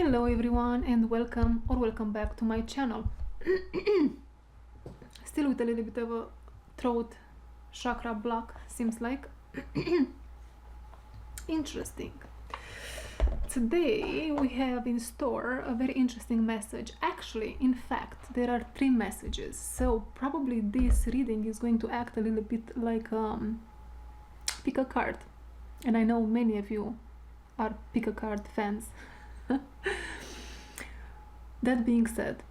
Hello everyone and welcome back to my channel. Still with a little bit of a throat chakra block, seems like. Interesting. Today we have in store a very interesting message. Actually, in fact, there are 3 messages, so probably this reading is going to act a little bit like pick a card, and I know many of you are pick a card fans. That being said,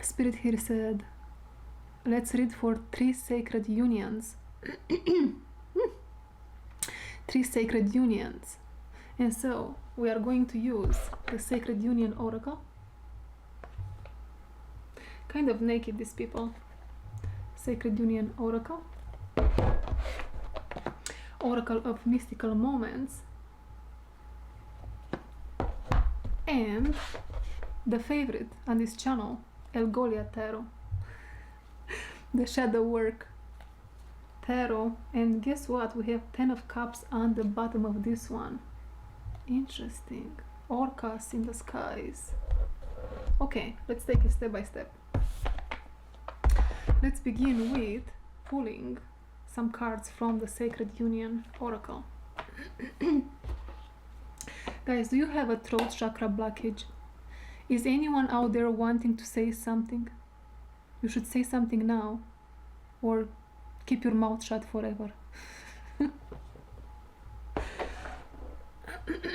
Spirit here said, let's read for 3 sacred unions. 3 sacred unions. And so we are going to use the Sacred Union Oracle. Kind of naked, these people. Sacred Union Oracle. Oracle of Mystical Moments. And the favorite on this channel, El Golia Tarot. The Shadow Work Tarot. And guess what? We have 10 of Cups on the bottom of this one. Interesting. Orcas in the skies. Okay, let's take it step by step. Let's begin with pulling some cards from the Sacred Union Oracle. Guys, do you have a throat chakra blockage? Is anyone out there wanting to say something? You should say something now, or keep your mouth shut forever.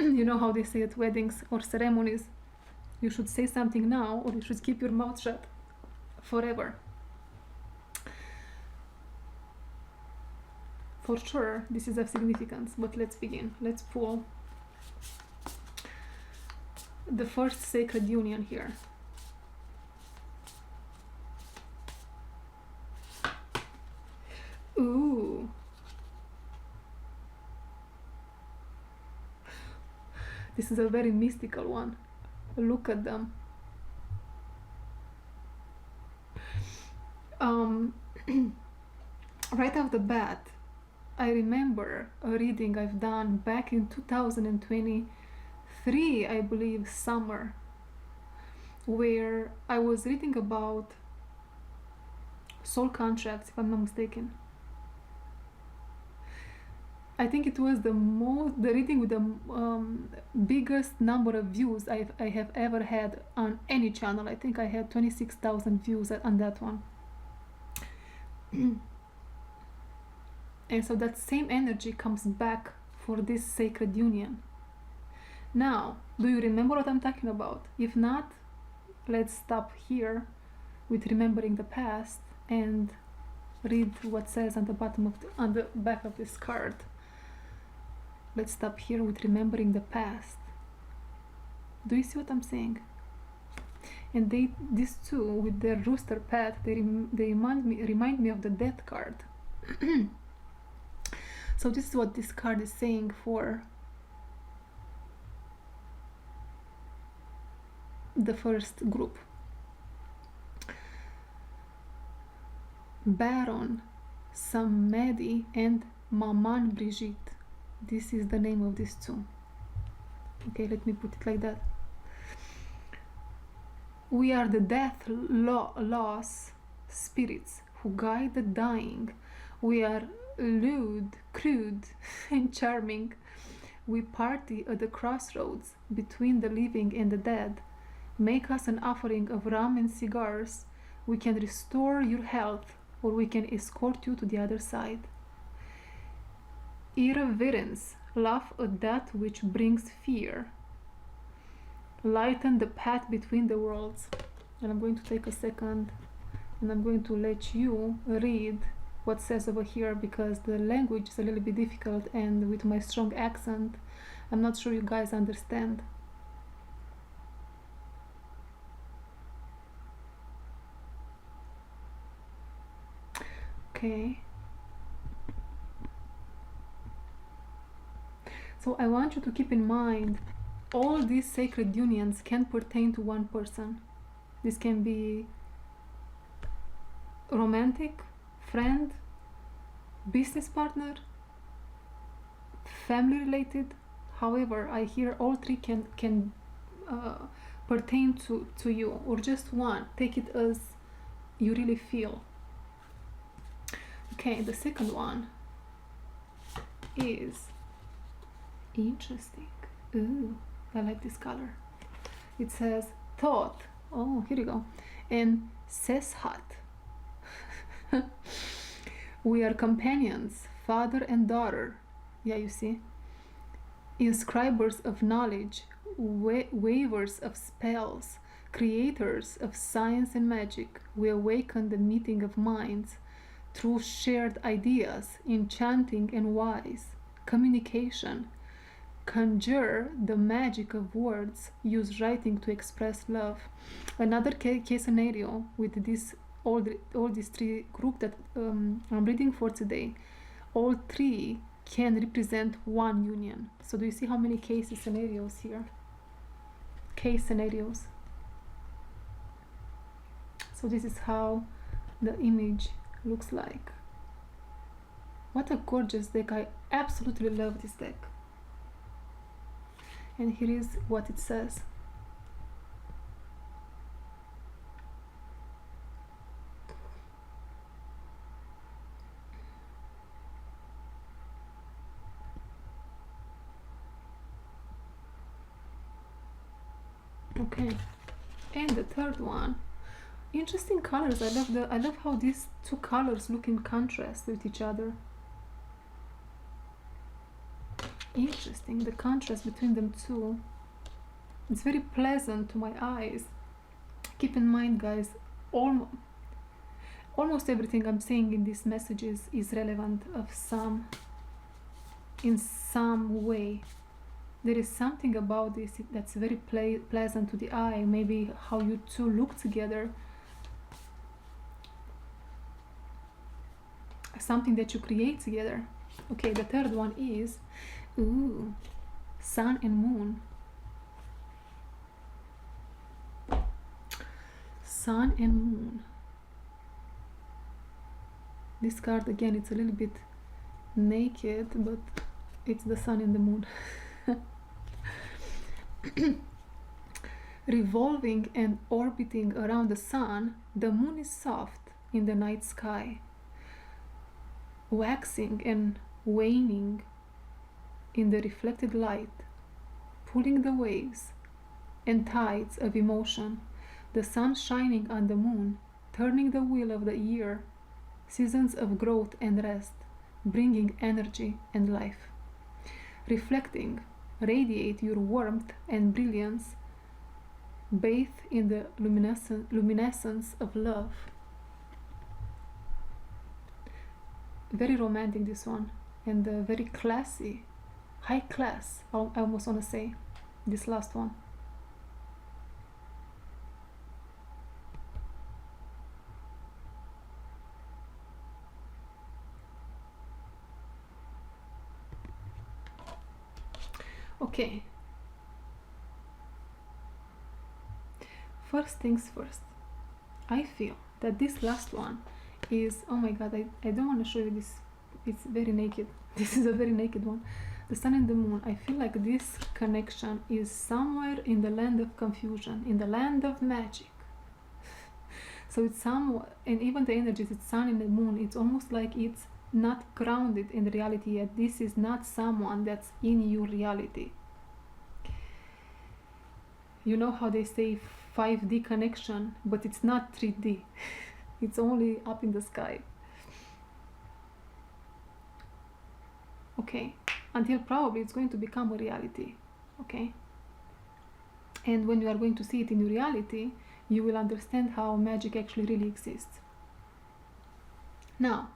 You know how they say at weddings or ceremonies, you should say something now, or you should keep your mouth shut forever. For sure, this is of significance, but let's begin. Let's pull the first Sacred Union here. Ooh. This is a very mystical one. Look at them. Right off the bat, I remember a reading I've done back in 2023, I believe, summer, where I was reading about soul contracts, if I'm not mistaken. I think it was the reading with the biggest number of views I have ever had on any channel. I think I had 26,000 views on that one. And so that same energy comes back for this Sacred Union. Now, do you remember what I'm talking about? If not, let's stop here with remembering the past and read what says on the bottom of on the back of this card. Let's stop here with remembering the past. Do you see what I'm saying? And these two, with their rooster pet, they remind me of the Death card. So this is what this card is saying for the first group. Baron Samedi and Maman Brigitte. This is the name of these two. Okay, let me put it like that. We are the death loss spirits who guide the dying. We are lewd, crude, and charming. We party at the crossroads between the living and the dead. Make us an offering of rum and cigars. We can restore your health, or we can escort you to the other side. Irreverence, laugh at that which brings fear. Lighten the path between the worlds. And I'm going to take a second and I'm going to let you read what says over here, because the language is a little bit difficult, and with my strong accent, I'm not sure you guys understand. Okay. So I want you to keep in mind, all these sacred unions can pertain to one person. This can be romantic, friend, business partner, family related. However, I hear all 3 can pertain to you, or just one. Take it as you really feel. Okay, the second one is interesting. Ooh, I like this color. It says thought. Oh, here you go. And says hot. We are companions, father and daughter. Yeah, you see. Inscribers of knowledge, weavers of spells, creators of science and magic. We awaken the meeting of minds through shared ideas, enchanting and wise. Communication. Conjure the magic of words. Use writing to express love. Another case scenario with this all these three groups that I'm reading for today. All three can represent one union. So do you see how many case scenarios here? Case scenarios. So this is how the image looks like. What a gorgeous deck. I absolutely love this deck. And here is what it says. Okay, and the third one, interesting colors. I love how these two colors look in contrast with each other. Interesting, the contrast between them two. It's very pleasant to my eyes. Keep in mind, guys, almost everything I'm saying in these messages is relevant in some way. There is something about this that's very pleasant to the eye. Maybe how you two look together. Something that you create together. Okay, the third one is, ooh, sun and moon. Sun and moon. This card, again, it's a little bit naked, but it's the sun and the moon. Revolving and orbiting around the sun, the moon is soft in the night sky, waxing and waning in the reflected light, pulling the waves and tides of emotion, the sun shining on the moon, turning the wheel of the year, seasons of growth and rest, bringing energy and life. Reflecting, radiate your warmth and brilliance, bathe in the luminescence of love. Very romantic, this one, and very classy, high class, I almost want to say, this last one. Okay, first things first, I feel that this last one is, oh my god, I don't want to show you this, it's very naked. This is a very naked one. The sun and the moon, I feel like this connection is somewhere in the land of confusion, in the land of magic. So it's somewhat, and even the energies, it's sun and the moon, it's almost like it's not grounded in reality yet. This is not someone that's in your reality. You know how they say 5D connection, but it's not 3D. It's only up in the sky. Okay, until probably it's going to become a reality. Okay, and when you are going to see it in reality, you will understand how magic actually really exists. Now,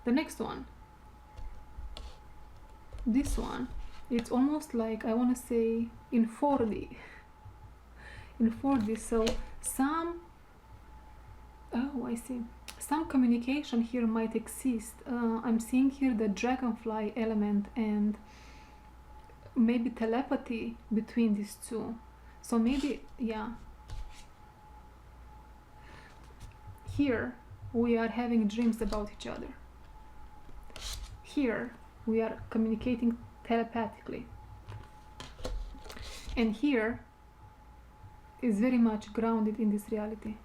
the next one, this one, it's almost like, I want to say, in 4D. In 4D, so I see, some communication here might exist. I'm seeing here the dragonfly element and maybe telepathy between these two. So maybe, yeah, here we are having dreams about each other. Here we are communicating telepathically. And here is very much grounded in this reality.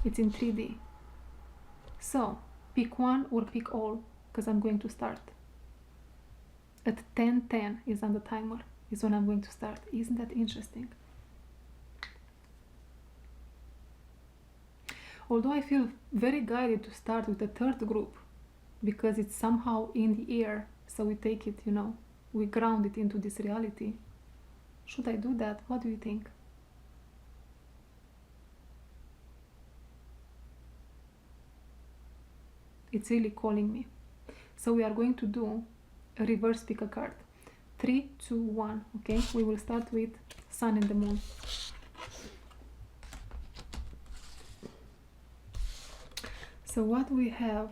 It's in 3D. So pick one or pick all, because I'm going to start. At 10:10 is on the timer, is when I'm going to start. Isn't that interesting? Although I feel very guided to start with the third group, because it's somehow in the air, so we take it, we ground it into this reality. Should I do that? What do you think? It's really calling me. So we are going to do a reverse pick a card. 3, 2, 1. Okay, we will start with Sun and the Moon. So what we have,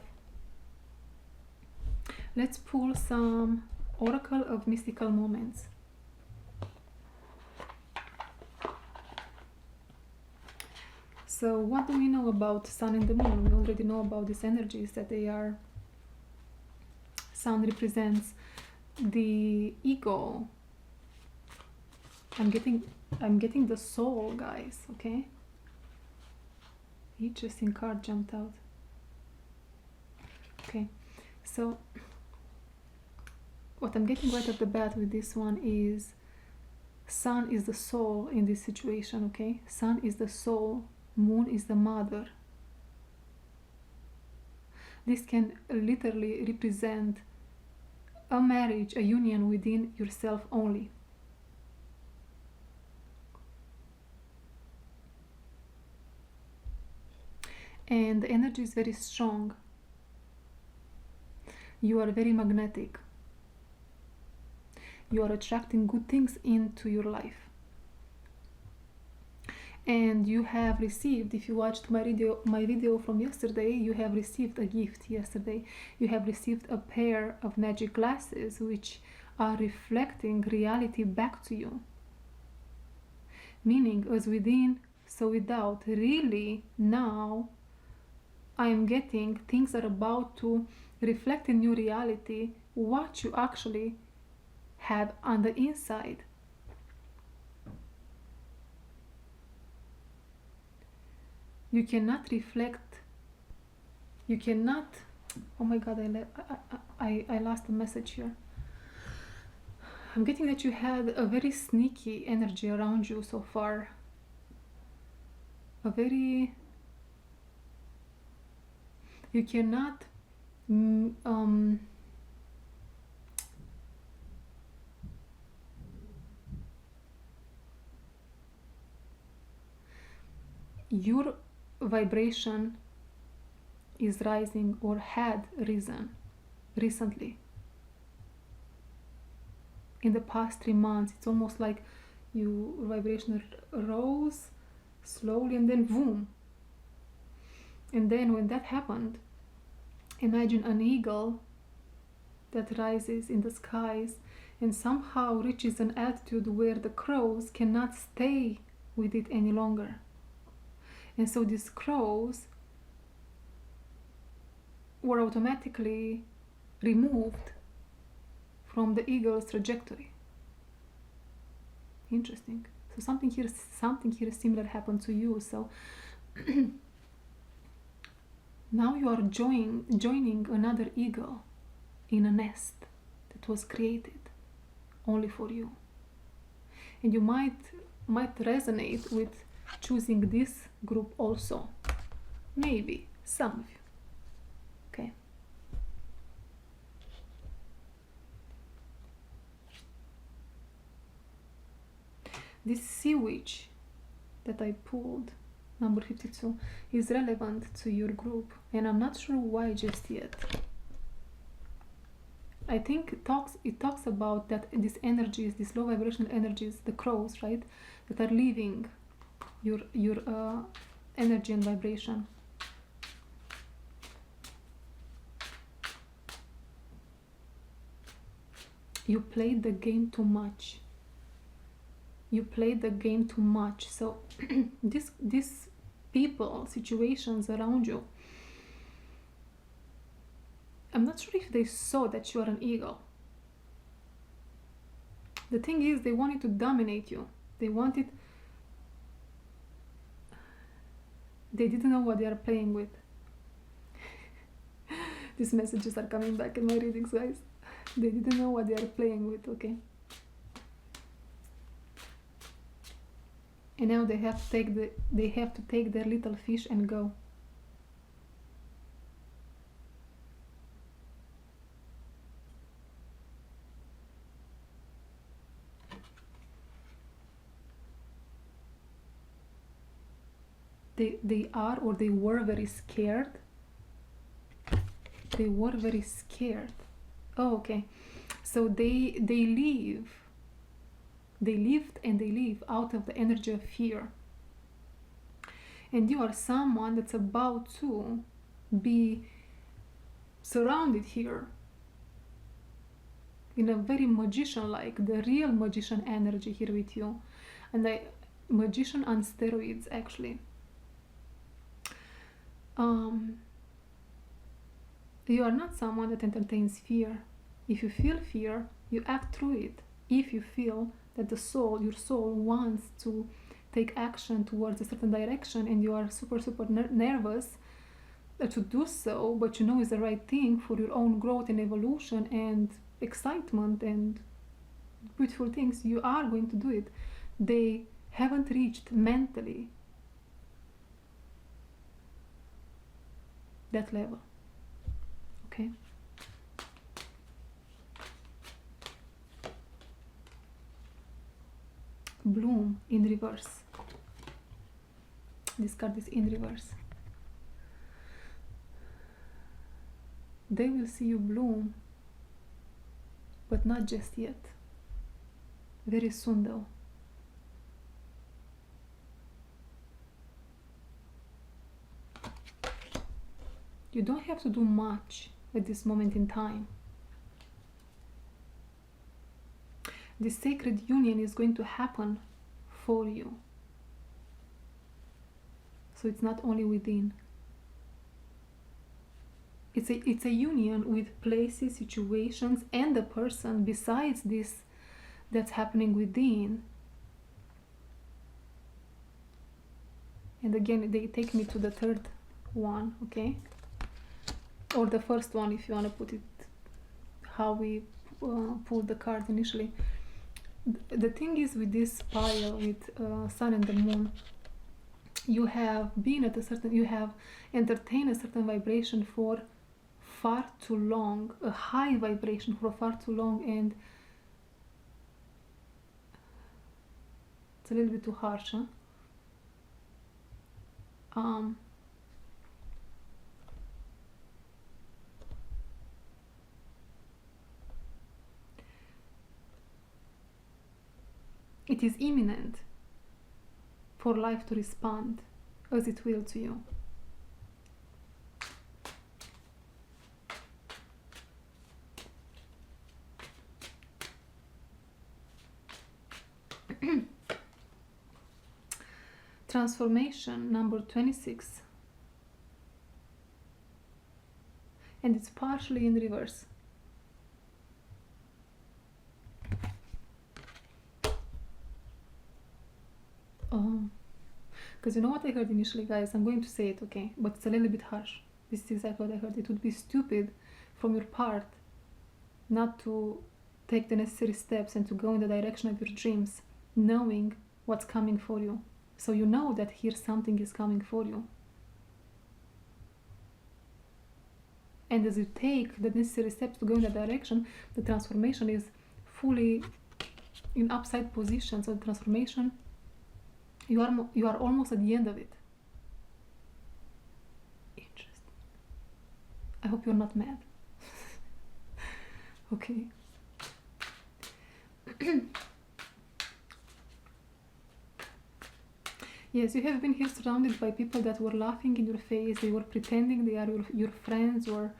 let's pull some Oracle of Mystical Moments. So what do we know about Sun and the Moon? We already know about these energies, that they are, Sun represents the ego. I'm getting the soul, guys, okay? Interesting card jumped out. Okay, so what I'm getting right off the bat with this one is Sun is the soul in this situation, okay? Sun is the soul, Moon is the mother. This can literally represent a marriage, a union within yourself only. And the energy is very strong. You are very magnetic. You are attracting good things into your life. And you have received, if you watched my video from yesterday, you have received a gift yesterday. You have received a pair of magic glasses which are reflecting reality back to you. Meaning, as within, so without. Really, now I am getting things are about to reflect in your reality what you actually have on the inside. You cannot reflect, you cannot, oh my god, I lost a message here. I'm getting that you had a very sneaky energy around you so far. A very, you cannot your vibration is rising or had risen recently. In the past 3 months, it's almost like your vibration rose slowly and then boom. And then when that happened, imagine an eagle that rises in the skies and somehow reaches an altitude where the crows cannot stay with it any longer. And so these crows were automatically removed from the eagle's trajectory. Interesting. So something here similar happened to you. So now you are joining another eagle in a nest that was created only for you. And you might resonate with choosing this group also. Maybe some of you. Okay. This sea witch that I pulled, number 52, is relevant to your group, and I'm not sure why just yet. I think it talks about that these energies, these low vibrational energies, the crows, right, that are leaving your energy and vibration. You played the game too much. You played the game too much. So these people, situations around you, I'm not sure if they saw that you are an eagle. The thing is, they wanted to dominate you. They wanted They didn't know what they are playing with. These messages are coming back in my readings, guys. They didn't know what they are playing with, okay? And now they have to take their little fish and go. They are, or they were very scared. They were very scared. Oh, okay. So they lived and they live out of the energy of fear. And you are someone that's about to be surrounded here in a very magician-like, the real magician energy here with you. And the magician on steroids, actually. You are not someone that entertains fear. If you feel fear, you act through it. If you feel that your soul wants to take action towards a certain direction and you are super nervous to do so, but you know it's the right thing for your own growth and evolution and excitement and beautiful things, you are going to do it. They haven't reached mentally that level. Okay? Bloom in reverse. This card is in reverse. They will see you bloom, but not just yet. Very soon though. You don't have to do much at this moment in time. This sacred union is going to happen for you. So it's not only within. It's a union with places, situations, and the person besides this that's happening within. And again, they take me to the third one, okay? Or the first one, if you want to put it how we pulled the cards initially. The thing is with this pile with sun and the moon, you have entertained a certain vibration for far too long, a high vibration for far too long, and it's a little bit too harsh, huh? It is imminent for life to respond as it will to you. Transformation number 26, and it's partially in reverse. Because you know what I heard initially, guys? I'm going to say it, okay? But it's a little bit harsh. This is exactly what I heard. It would be stupid from your part not to take the necessary steps and to go in the direction of your dreams, knowing what's coming for you. So you know that here something is coming for you. And as you take the necessary steps to go in that direction, the transformation is fully in upside position. So the transformation, you are almost at the end of it. Interesting. I hope you're not mad. Okay. Yes, you have been here surrounded by people that were laughing in your face. They were pretending they are your friends, or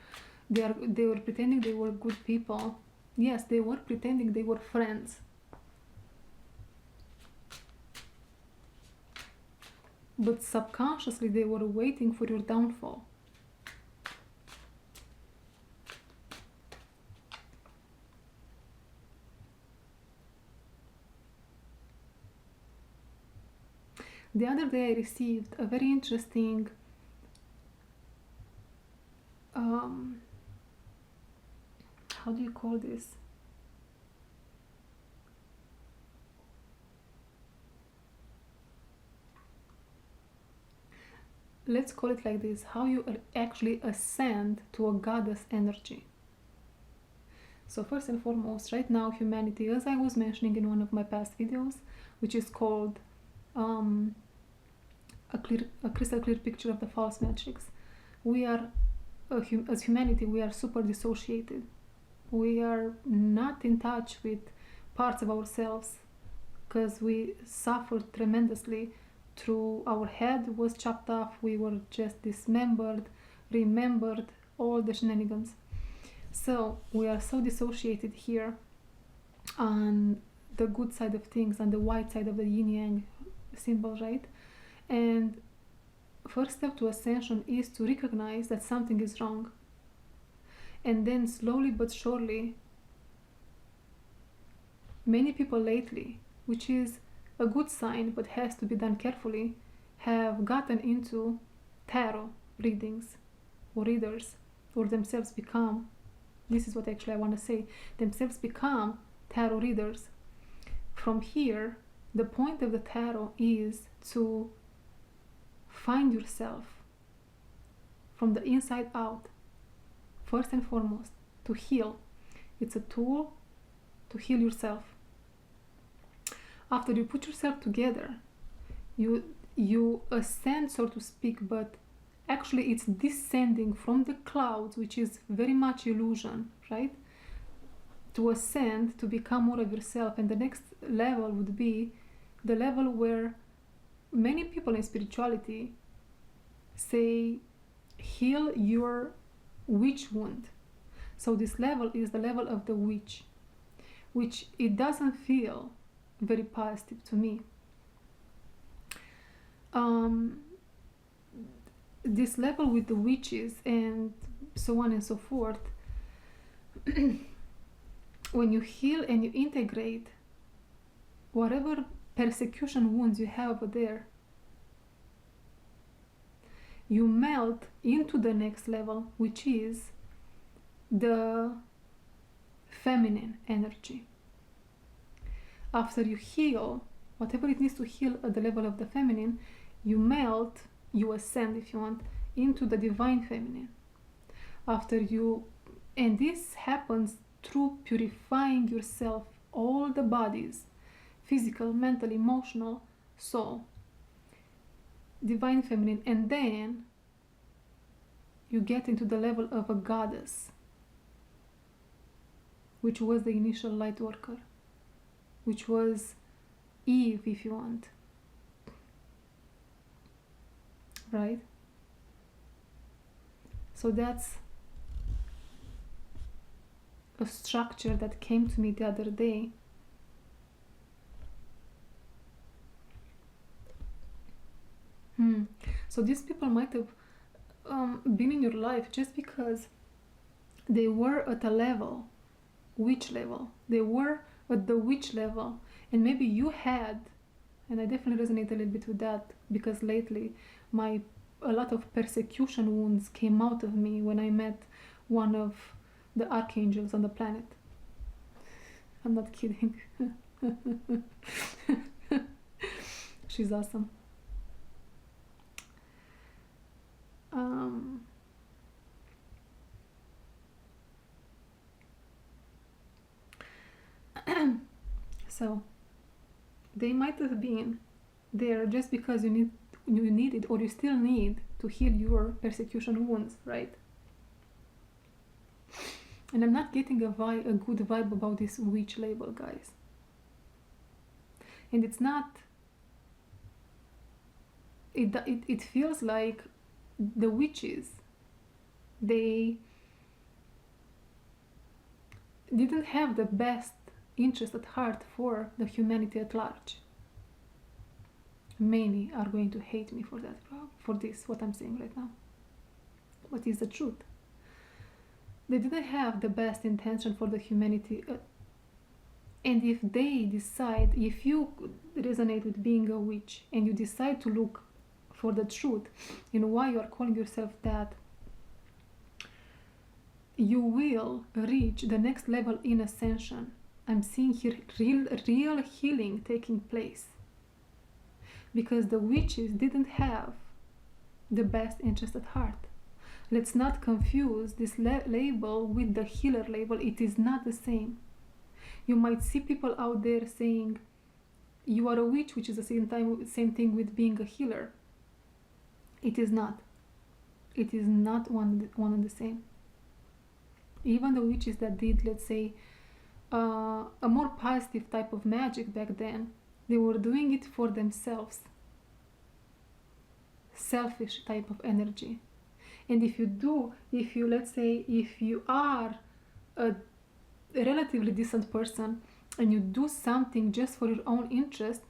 they were pretending they were good people. Yes, they were pretending they were friends. But subconsciously they were waiting for your downfall. The other day I received a very interesting how do you call this? Let's call it like this: how you actually ascend to a goddess energy. So first and foremost, right now humanity, as I was mentioning in one of my past videos, which is called a crystal clear picture of the false matrix, we are as humanity, we are super dissociated. We are not in touch with parts of ourselves because we suffered tremendously. Through our head was chopped off, we were just dismembered, remembered, all the shenanigans. So we are so dissociated here on the good side of things, on the white side of the yin yang symbol, right? And first step to ascension is to recognize that something is wrong, and then slowly but surely, many people lately, which is a good sign but has to be done carefully, have gotten into tarot readings or readers, or themselves become, this is what actually I want to say, themselves become tarot readers. From here, the point of the tarot is to find yourself from the inside out, first and foremost, to heal. It's a tool to heal yourself. After you put yourself together, you ascend, so to speak, but actually it's descending from the clouds, which is very much illusion, right? To ascend, to become more of yourself. And the next level would be the level where many people in spirituality say, heal your witch wound. So this level is the level of the witch, which it doesn't feel very positive to me. This level with the witches and so on and so forth, when you heal and you integrate whatever persecution wounds you have over there, you melt into the next level, which is the feminine energy. After you heal whatever it needs to heal at the level of the feminine, you melt, you ascend if you want, into the divine feminine. And this happens through purifying yourself, all the bodies, physical, mental, emotional, soul, divine feminine, and then you get into the level of a goddess, which was the initial light worker, which was Eve, if you want, right? So that's a structure that came to me the other day. So these people might have been in your life just because they were at a level, witch level. They were at the witch level, and maybe you had, and I definitely resonate a little bit with that because lately a lot of persecution wounds came out of me when I met one of the archangels on the planet. I'm not kidding. She's awesome. So they might have been there just because you needed or you still need to heal your persecution wounds, right? And I'm not getting a good vibe about this witch label, guys. And it's not, it feels like the witches, they didn't have the best interest at heart for the humanity at large. Many are going to hate me for that, for this, what I'm saying right now. But it's the truth. They didn't have the best intention for the humanity And if they decide, if you resonate with being a witch and you decide to look for the truth in why you are calling yourself that, you will reach the next level in ascension. I'm seeing here real healing taking place, because the witches didn't have the best interest at heart. Let's not confuse this label with the healer label. It is not the same. You might see people out there saying you are a witch, which is the same thing with being a healer. It is not. It is not one and the same. Even the witches that did, let's say, a more positive type of magic back then, they were doing it for themselves. Selfish type of energy. And if you are a relatively decent person and you do something just for your own interest,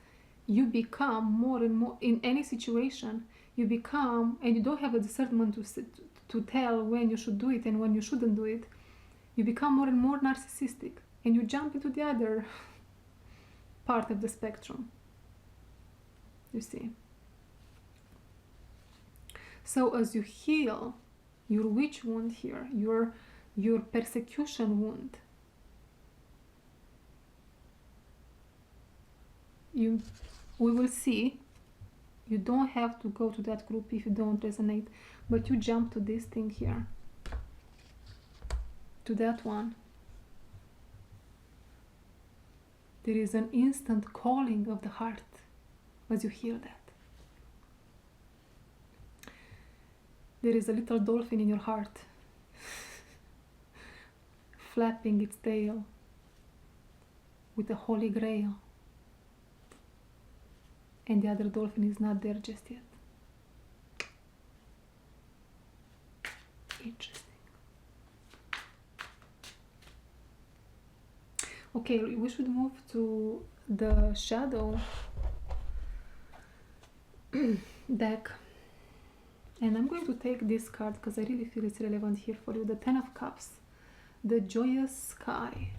you become more and more, in any situation, you become, and you don't have a discernment to tell when you should do it and when you shouldn't do it, you become more and more narcissistic, and you jump into the other part of the spectrum, you see. So as you heal your witch wound here, your persecution wound, we will see. You don't have to go to that group if you don't resonate, but you jump to this thing here, to that one. There is an instant calling of the heart as you hear that. There is a little dolphin in your heart flapping its tail with a holy grail, and the other dolphin is not there just yet. Interesting. Okay, we should move to the shadow deck. And I'm going to take this card because I really feel it's relevant here for you. The Ten of Cups, the joyous sky.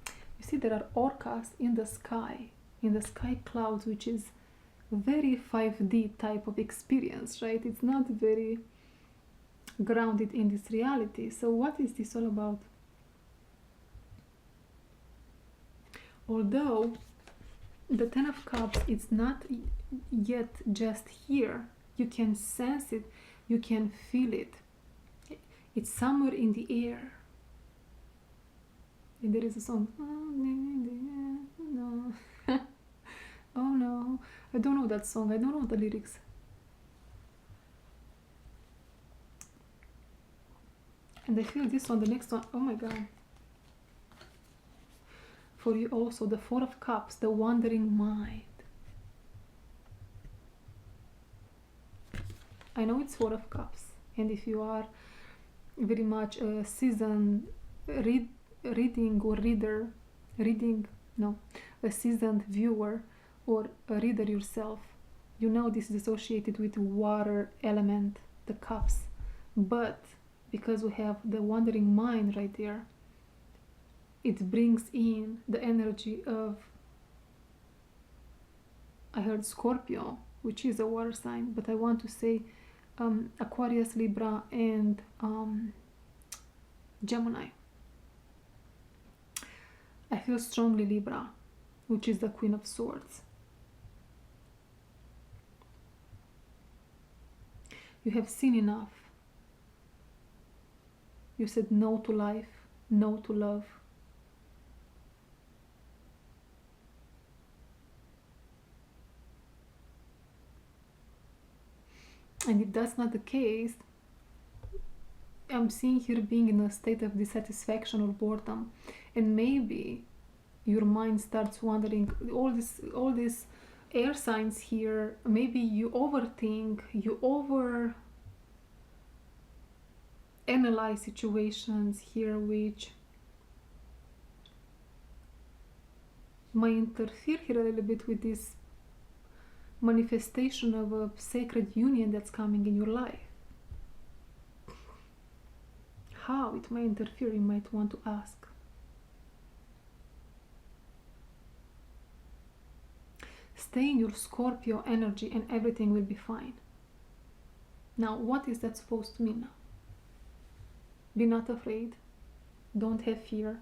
You see, there are orcas in the sky clouds, which is very 5D type of experience, right? It's not very grounded in this reality. So what is this all about? Although the Ten of Cups, it's not yet just here. You can sense it, you can feel it. It's somewhere in the air. And there is a song. No. Oh no, I don't know that song. I don't know the lyrics. And I feel this one, the next one. Oh my god. For you also, the Four of Cups, the wandering mind. I know it's Four of Cups, and if you are very much a seasoned a seasoned viewer or a reader yourself, you know this is associated with water element, the cups. But because we have the wandering mind right there, it brings in the energy of, I heard Scorpio, which is a water sign, but I want to say Aquarius, Libra, and Gemini. I feel strongly Libra, which is the Queen of Swords. You have seen enough. You said no to life, no to love. And if that's not the case, I'm seeing here being in a state of dissatisfaction or boredom, and maybe your mind starts wandering. All these air signs here, maybe you overthink, you over analyze situations here, which might interfere here a little bit with this manifestation of a sacred union that's coming in your life. How it might interfere, you might want to ask. stay in your Scorpio energy and everything will be fine. Now, what is that supposed to mean now? Be not afraid. Don't have fear.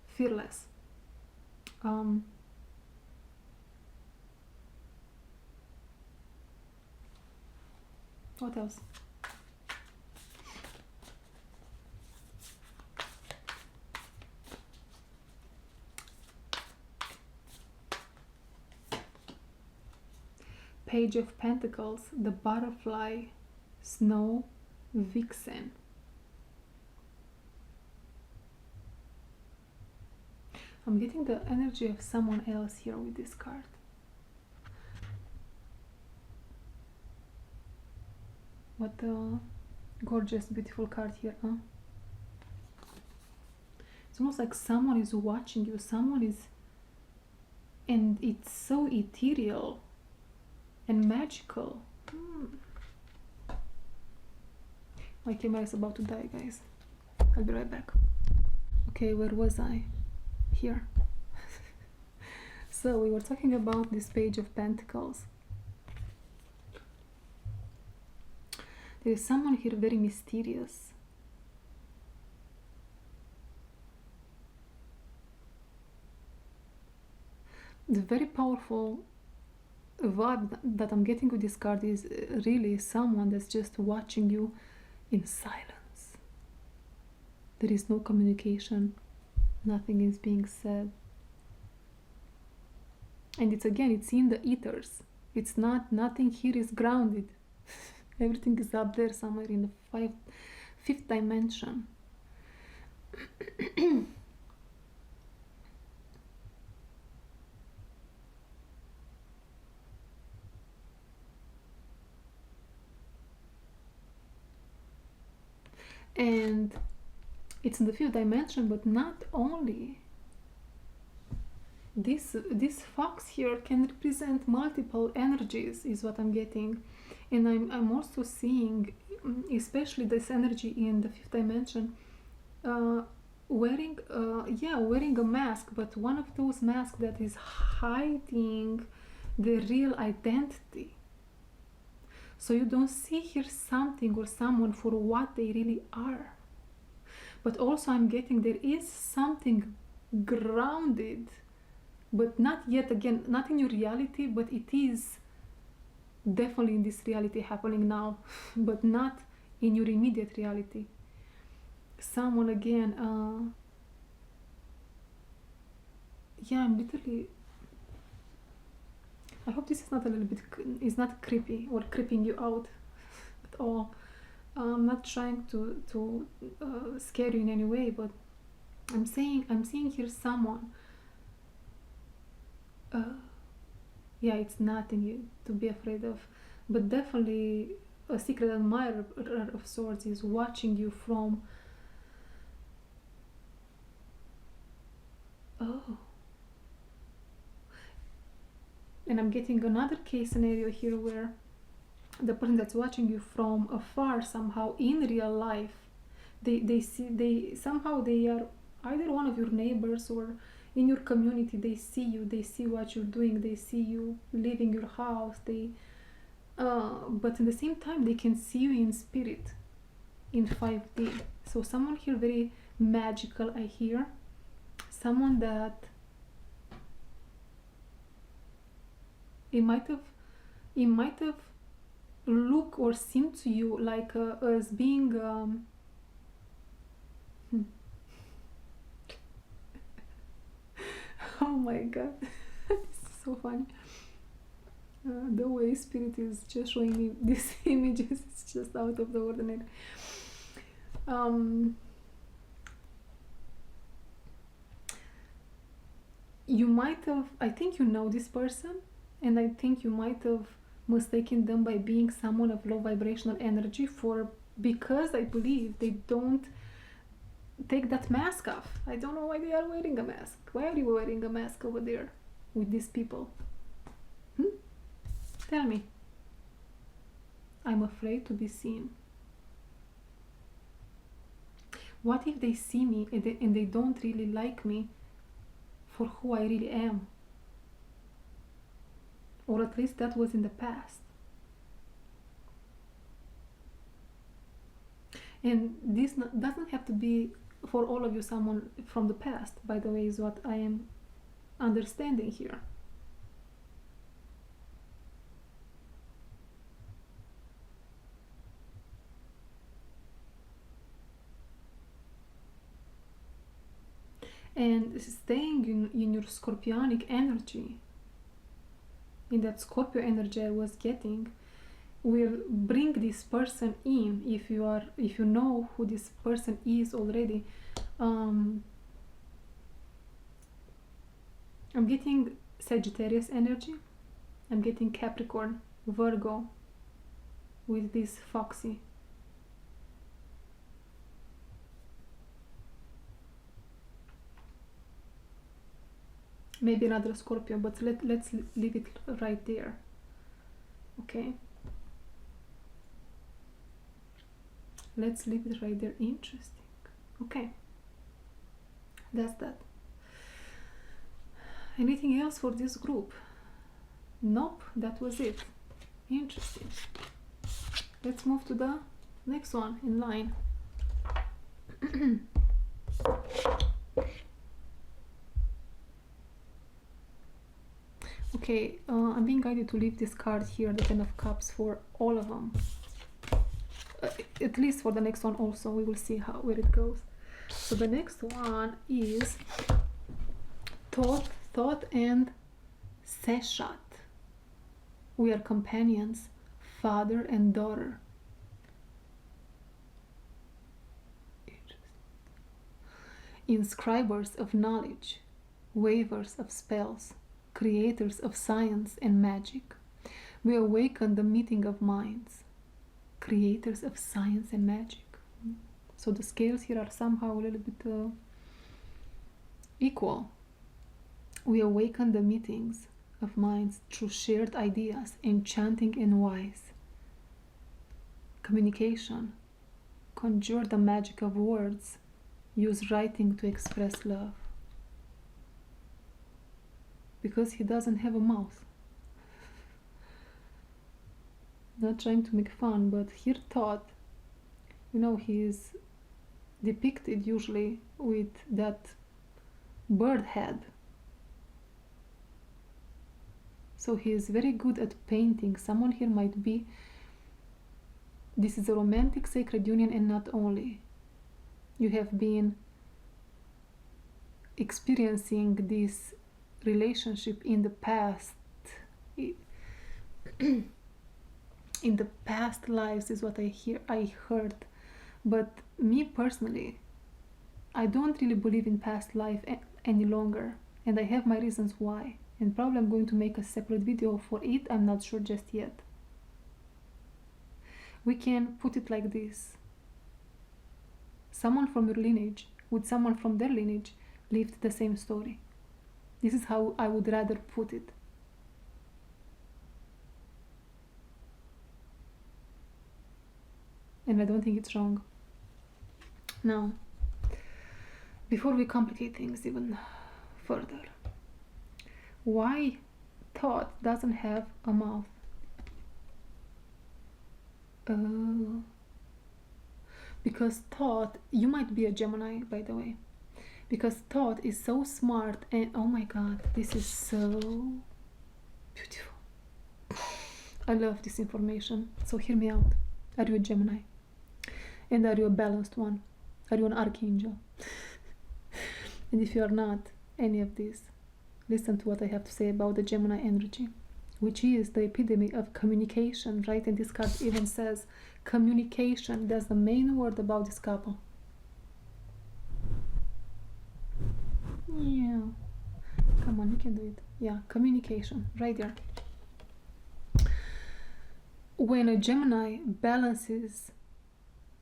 Fearless. What else? Page of Pentacles, the butterfly, snow vixen. I'm getting the energy of someone else here with this card. What a gorgeous, beautiful card here, huh? It's almost like someone is watching you, and it's so ethereal and magical. My camera is about to die, guys. I'll be right back. Okay, where was I? Here. So we were talking about this Page of Pentacles. There is someone here very mysterious. The very powerful vibe that I'm getting with this card is really someone that's just watching you in silence. There is no communication, nothing is being said. And it's in the ethers. It's not, nothing here is grounded. Everything is up there somewhere in the fifth dimension. And it's in the fifth dimension, but not only. This fox here can represent multiple energies, is what I'm getting. And I'm also seeing, especially this energy in the fifth dimension, wearing a mask, but one of those masks that is hiding the real identity. So you don't see here something or someone for what they really are. But also I'm getting there is something grounded, but not yet, again, not in your reality, but it is definitely in this reality happening now, but not in your immediate reality. Someone again, I'm literally, I hope this is not a little bit, is not creepy or creeping you out at all. I'm not trying to scare you in any way, but I'm seeing here someone. It's nothing to be afraid of, but definitely a secret admirer of sorts is watching you from. And I'm getting another case scenario here where the person that's watching you from afar, somehow in real life, they are either one of your neighbors or in your community. They see you, they see what you're doing, they see you leaving your house, but at the same time they can see you in spirit, in 5D. So someone here very magical, I hear. Someone that it might have look or seem to you like as being oh my god, this is so funny. The way spirit is just showing me these images, it's just out of the ordinary. You might have, I think you know this person, and I think you might have mistaken them by being someone of low vibrational energy because I believe they don't take that mask off. I don't know why they are wearing a mask. Why are you wearing a mask over there with these people? Tell me. I'm afraid to be seen. What if they see me and they don't really like me for who I really am? or at least that was in the past. And this doesn't have to be for all of you someone from the past, by the way, is what I am understanding here. And staying in your scorpionic energy, in that Scorpio energy I was getting, will bring this person in. If you know who this person is already, I'm getting Sagittarius energy, I'm getting Capricorn, Virgo with this Foxy. Maybe another Scorpio, but let's leave it right there. Okay, let's leave it right there. Interesting. Okay, that's that. Anything else for this group? Nope, that was it. Interesting. Let's move to the next one in line. Okay, I'm being guided to leave this card here, the Ten of Cups, for all of them. At least for the next one also. We will see where it goes. So the next one is Thought and Seshat. We are companions, father and daughter. Inscribers of knowledge, weavers of spells, creators of science and magic. We awaken the meeting of minds, creators of science and magic. So the scales here are somehow a little bit equal. We awaken the meetings of minds through shared ideas, enchanting and wise. Communication, conjure the magic of words, use writing to express love. Because he doesn't have a mouth. Not trying to make fun, but here Thought, he is depicted usually with that bird head. So he is very good at painting. Someone here might be, this is a romantic sacred union, and not only. You have been experiencing this relationship in the past. In the past lives is what I heard. But me personally, I don't really believe in past life any longer, and I have my reasons why. And probably I'm going to make a separate video for it. I'm not sure just yet. We can put it like this. Someone from your lineage with someone from their lineage lived the same story. This is how I would rather put it. And I don't think it's wrong. Now, before we complicate things even further, why Thought doesn't have a mouth? Because Thought, you might be a Gemini, by the way, because Thought is so smart, and oh my god, this is so beautiful. I love this information. So hear me out. Are you a Gemini? And are you a balanced one? Are you an archangel? And if you are not any of these, listen to what I have to say about the Gemini energy, which is the epitome of communication, right? And this card even says communication. That's the main word about this couple. Yeah, come on, you can do it. Yeah, communication, right there. When a Gemini balances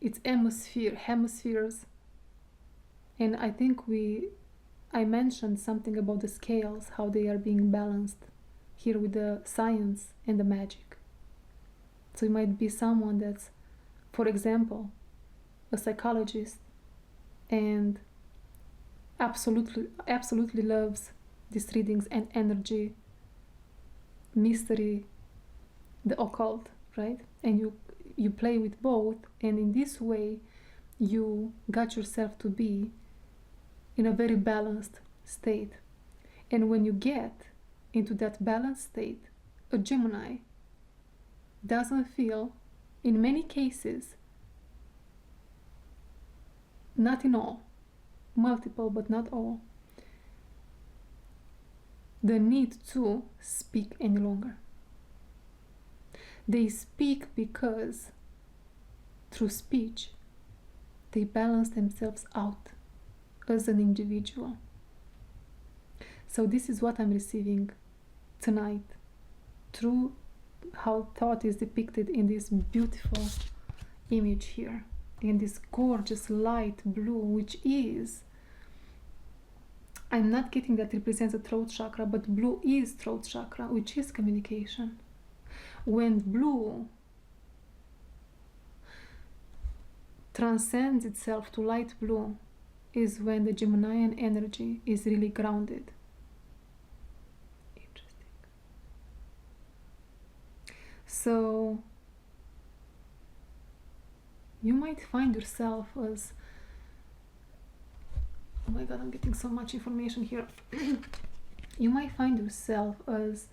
its hemispheres, and I think I mentioned something about the scales, how they are being balanced here with the science and the magic. So it might be someone that's, for example, a psychologist and absolutely loves these readings and energy mystery, the occult, right? And you play with both, and in this way you got yourself to be in a very balanced state. And when you get into that balanced state, a Gemini doesn't feel, in many cases, not in all, multiple but not all, the need to speak any longer. They speak because through speech they balance themselves out as an individual. So this is what I'm receiving tonight through how thought is depicted in this beautiful image here, in this gorgeous light blue, which is, I'm not getting that represents the throat chakra, but blue is throat chakra, which is communication. When blue transcends itself to light blue is when the Geminian energy is really grounded. Interesting. So you might find yourself as, oh my god, I'm getting so much information here. You might find yourself as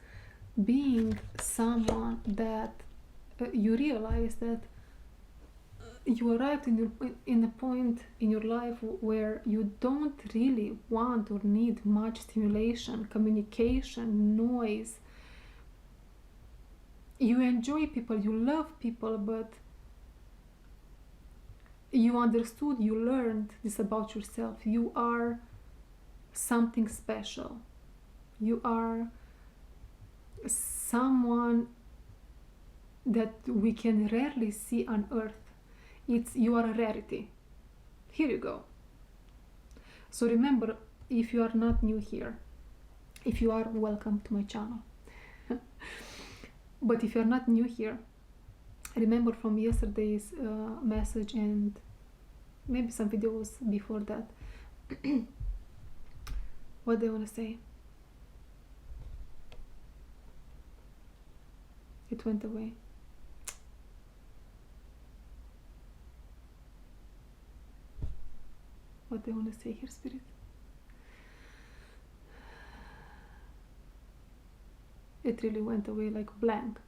being someone that you realize that you arrived in a point in your life where you don't really want or need much stimulation, communication, noise. You enjoy people, you love people, but you understood, you learned this about yourself. You are something special. You are someone that we can rarely see on earth. You are a rarity. Here you go. So remember, if you are not new here, if you are, welcome to my channel. But if you are not new here, remember from yesterday's message and maybe some videos before that, what do I want to say? It went away. What do I want to say here, Spirit? It really went away like blank.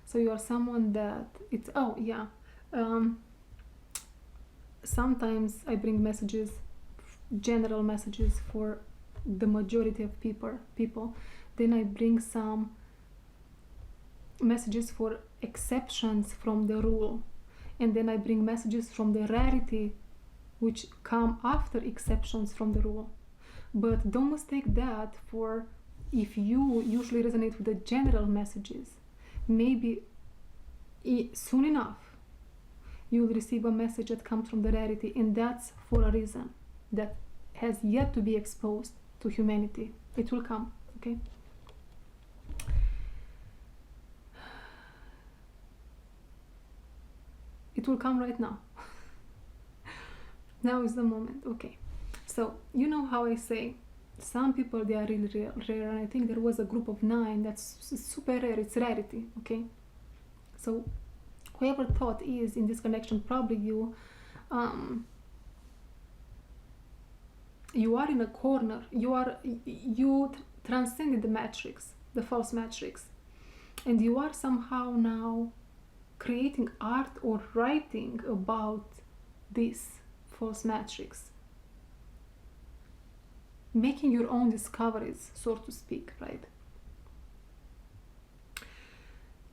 So you are someone that it's, oh yeah, sometimes I bring messages, general messages for the majority of people. Then I bring some messages for exceptions from the rule, and then I bring messages from the rarity which come after exceptions from the rule. But don't mistake that for, if you usually resonate with the general messages, maybe soon enough you will receive a message that comes from the rarity, and that's for a reason that has yet to be exposed to humanity. It will come, okay? It will come right now. Now is the moment, okay? So you know how I say some people, they are really rare, and I think there was a group of 9 that's super rare. It's rarity, okay? So whoever thought is in this connection, probably you are in a corner. You transcended the matrix, the false matrix, and you are somehow now creating art or writing about this false matrix, making your own discoveries, so to speak, right?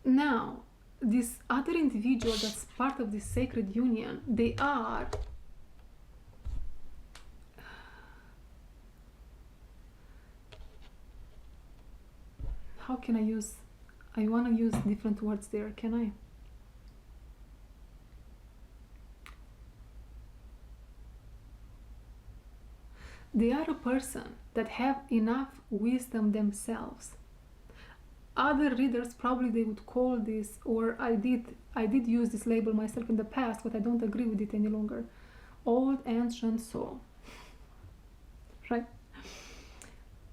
Now, this other individual that's part of this sacred union, they are how can I want to use different words there, can I? They are a person that have enough wisdom themselves. Other readers probably they would call this, or I did use this label myself in the past, but I don't agree with it any longer. Old ancient soul. Right?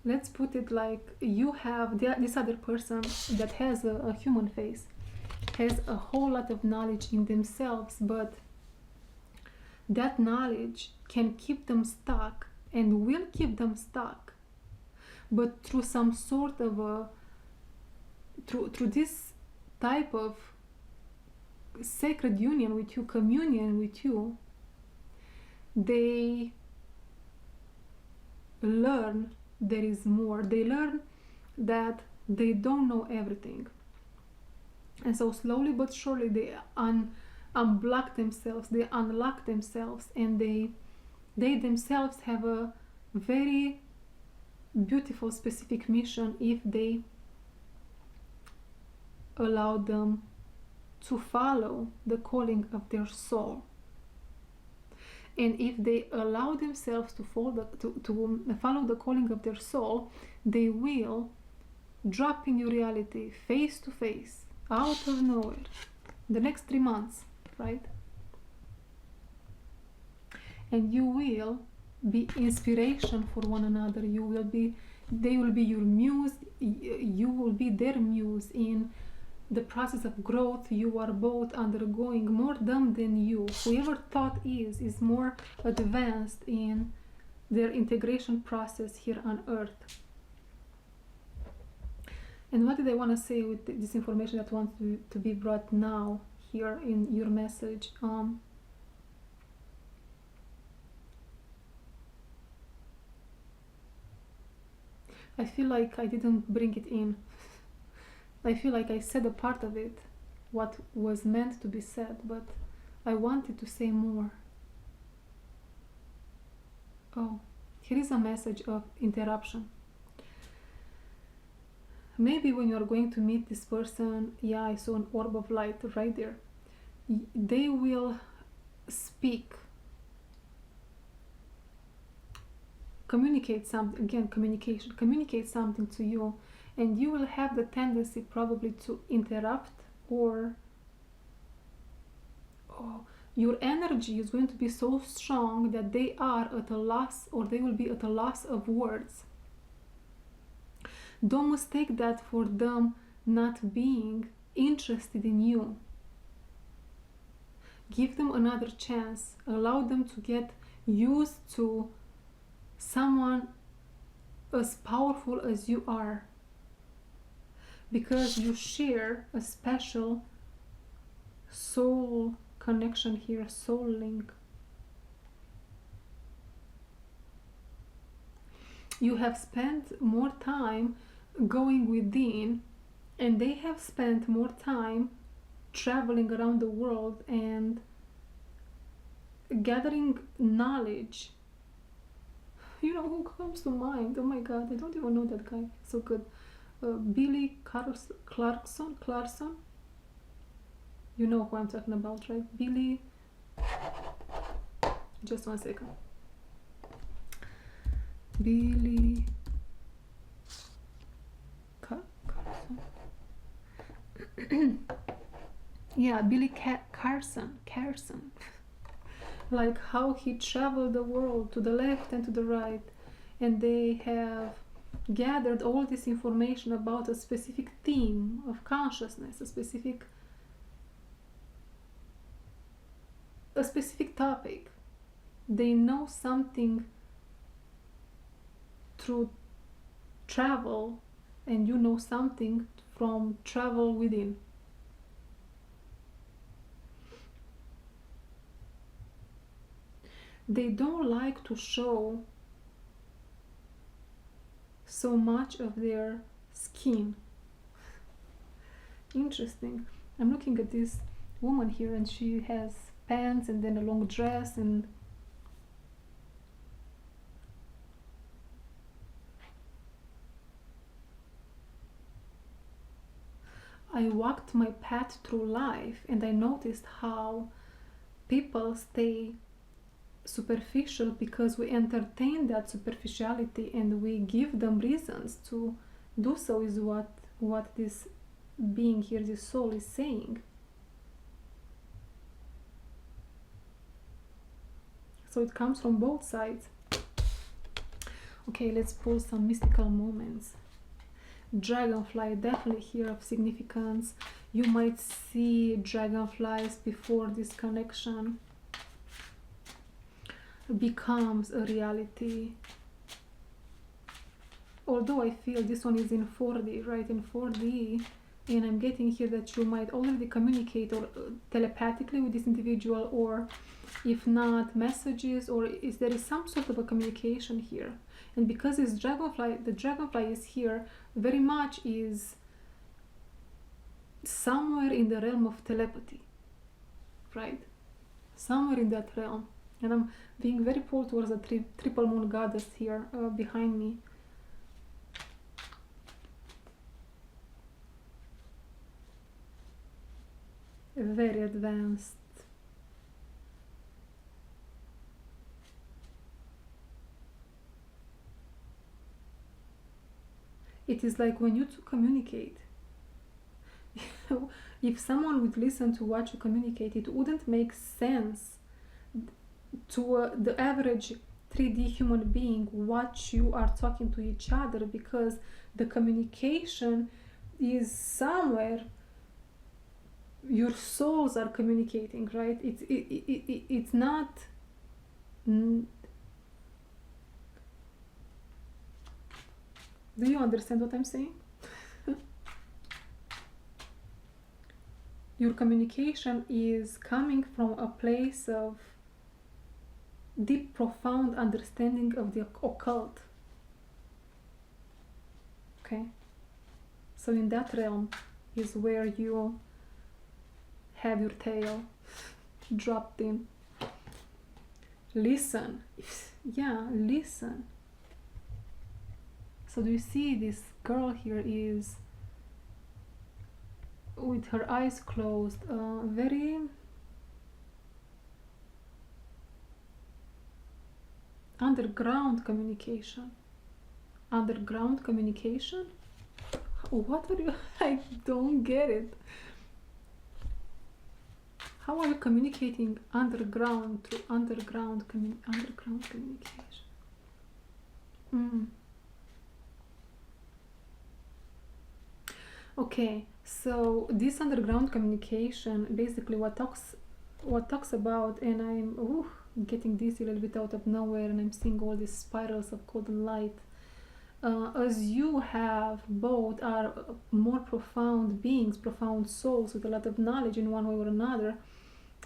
let's put it like you have this other person that has a human face, has a whole lot of knowledge in themselves, but that knowledge can keep them stuck and will keep them stuck. But through some sort of through this type of sacred union with you, communion with you, they learn there is more. They learn that they don't know everything. And so slowly but surely they unblock themselves, they unlock themselves, and they themselves have a very beautiful specific mission if they allow them to follow the calling of their soul. And if they allow themselves to follow the calling of their soul, they will drop in your reality face to face, out of nowhere, the next 3 months, right? And you will be inspiration for one another. They will be your muse, you will be their muse in the process of growth you are both undergoing, more them than you. Whoever thought is more advanced in their integration process here on earth. And what did I want to say with this information that wants to be brought now here in your message? I feel like I didn't bring it in. I feel like I said a part of it, what was meant to be said, but I wanted to say more. Oh, here is a message of interruption. Maybe when you are going to meet this person, yeah, I saw an orb of light right there. They will speak, communicate something, again, communication, communicate something to you, and you will have the tendency probably to interrupt, or your energy is going to be so strong that they are at a loss, or they will be at a loss of words. Don't mistake that for them not being interested in you. Give them another chance. Allow them to get used to someone as powerful as you are, because you share a special soul connection here, soul link. You have spent more time going within, and they have spent more time traveling around the world and gathering knowledge. You know who comes to mind? Oh my god, I don't even know that guy. So good. Billy Clarkson. You know who I'm talking about, right? Billy. Just 1 second. Billy Carson. Yeah, Billy Carson. Like how he traveled the world to the left and to the right, and they have gathered all this information about a specific theme of consciousness, a specific topic. They know something through travel, and you know something from travel within. They don't like to show so much of their skin. Interesting. I'm looking at this woman here, and she has pants and then a long dress, and I walked my path through life, and I noticed how people stay superficial because we entertain that superficiality and we give them reasons to do so, is what this being here, this soul, is saying. So it comes from both sides. Okay, let's pull some mystical moments. Dragonfly, definitely here of significance. You might see dragonflies before this connection becomes a reality. Although I feel this one is in 4D, right? In 4D, and I'm getting here that you might already communicate or telepathically with this individual, or if not messages, or is there is some sort of a communication here. And because it's dragonfly, the dragonfly is here, very much is somewhere in the realm of telepathy, right? Somewhere in that realm. And I'm being very pulled towards the triple moon goddess here behind me. Very advanced. It is like when you two communicate. If someone would listen to what you communicate, it wouldn't make sense to the average 3D human being what you are talking to each other, because the communication is somewhere your souls are communicating, right? It's not do you understand what I'm saying? Your communication is coming from a place of deep, profound understanding of the occult. Okay? So in that realm is where you have your tail dropped in. Listen. Yeah, listen. So do you see this girl here is with her eyes closed, very underground communication. Underground communication? What are you? I don't get it. How are you communicating underground to underground communication? Okay, so this underground communication basically what talks about, and I'm getting this a little bit out of nowhere, and I'm seeing all these spirals of golden light. As you have both are more profound beings, profound souls with a lot of knowledge in one way or another,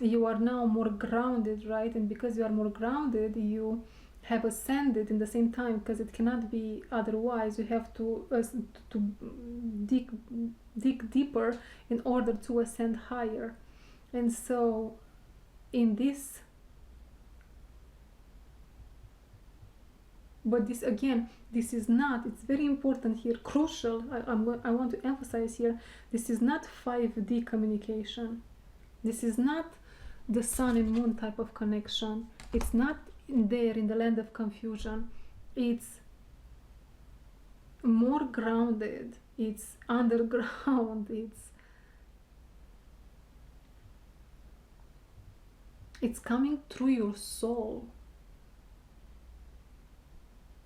you are now more grounded, right? And because you are more grounded, you have ascended in the same time, because it cannot be otherwise. You have to dig deeper in order to ascend higher. And so in this, but this again, this is not, it's very important here, crucial, I want to emphasize here, this is not 5D communication. This is not the sun and moon type of connection. It's not there in the land of confusion. It's more grounded. It's underground. It's coming through your soul.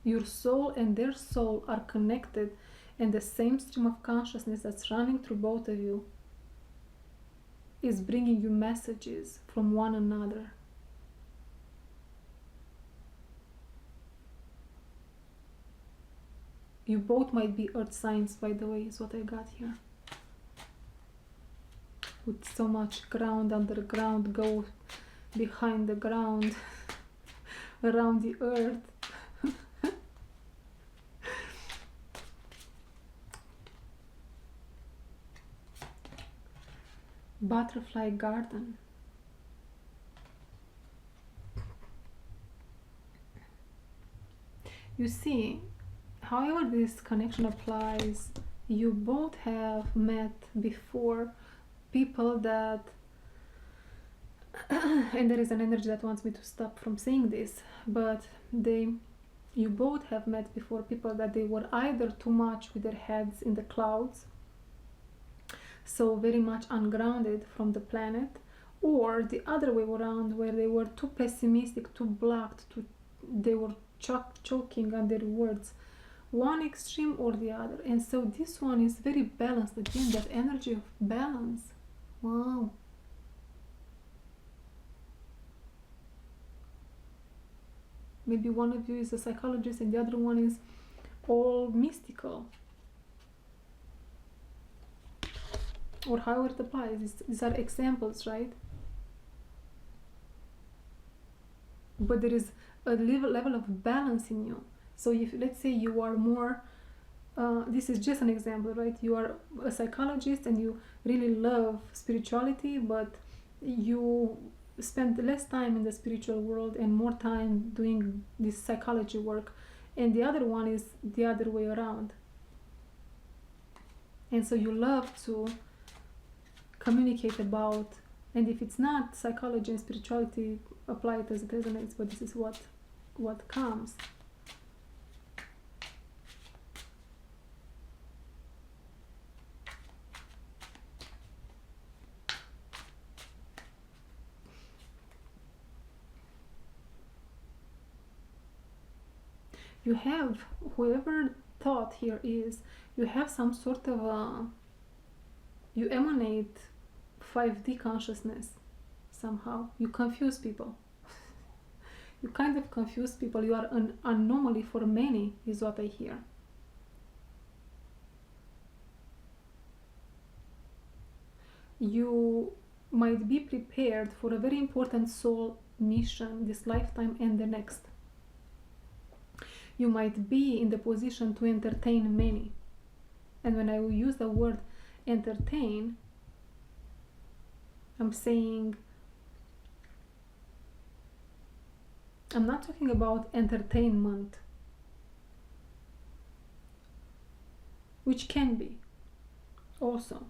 Your soul and their soul are connected, and the same stream of consciousness that's running through both of you is bringing you messages from one another. You both might be earth signs, by the way, is what I got here. With so much ground, underground, go behind the ground, around the earth. Butterfly garden. You see, however this connection applies, you both have met before people that and there is an energy that wants me to stop from saying this, but you both have met before people that they were either too much with their heads in the clouds, so very much ungrounded from the planet, or the other way around, where they were too pessimistic, too blocked, they were choking under words, one extreme or the other. And so this one is very balanced. Again, that energy of balance. Wow. Maybe one of you is a psychologist and the other one is all mystical. Or however it applies. These are examples, right? But there is a level of balance in you. So if, let's say, you are more, this is just an example, right? You are a psychologist and you really love spirituality, but you spend less time in the spiritual world and more time doing this psychology work. And the other one is the other way around. And so you love to communicate about, and if it's not psychology and spirituality, apply it as it resonates, but this is what comes. You have, whoever thought here is, you have some sort of you emanate 5D consciousness somehow. You confuse people. You kind of confuse people. You are an anomaly for many, is what I hear. You might be prepared for a very important soul mission this lifetime and the next. You might be in the position to entertain many. And when I use the word entertain, I'm saying, I'm not talking about entertainment, which can be also,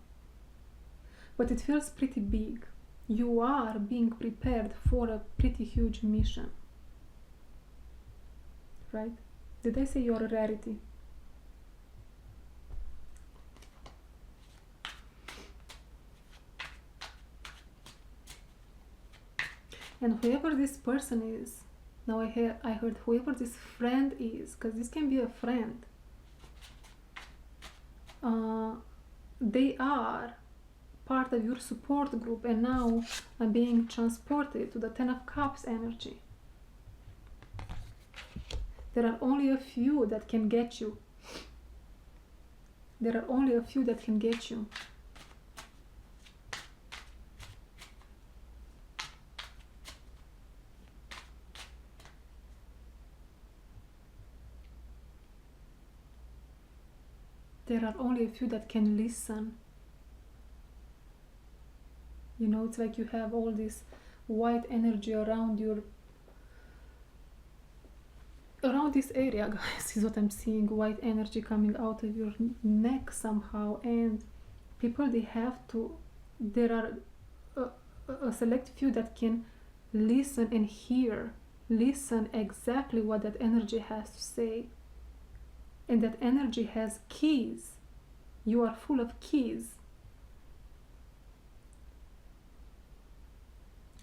but it feels pretty big. You are being prepared for a pretty huge mission, right? Did I say you're a rarity? And whoever this person is, now I heard whoever this friend is, because this can be a friend, they are part of your support group, and now I'm being transported to the Ten of Cups energy. There are only a few that can get you. There are only a few that can get you. There are only a few that can listen. You know, it's like you have all this white energy around this area, guys, is what I'm seeing. White energy coming out of your neck somehow, and people, there are a select few that can listen and listen exactly what that energy has to say. And that energy has keys. You are full of keys.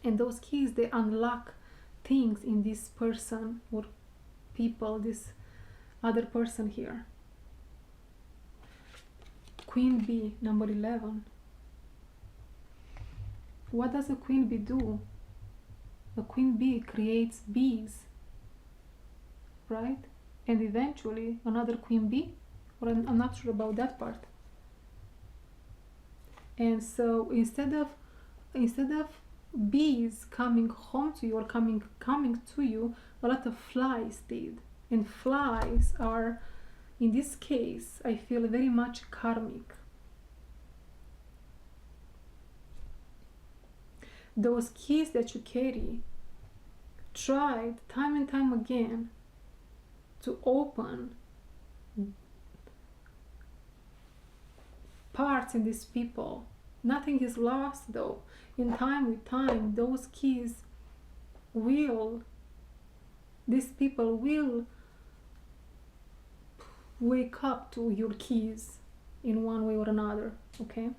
And those keys, they unlock things in this person or people, this other person here. Queen bee, number 11. What does a queen bee do? A queen bee creates bees, right? And eventually another queen bee, or I'm not sure about that part. And so instead of bees coming home to you or coming to you, a lot of flies did. And flies are, in this case, I feel very much karmic. Those keys that you carry tried time and time again to open parts in these people. Nothing is lost though. In time with time, those keys these people will wake up to your keys in one way or another, okay?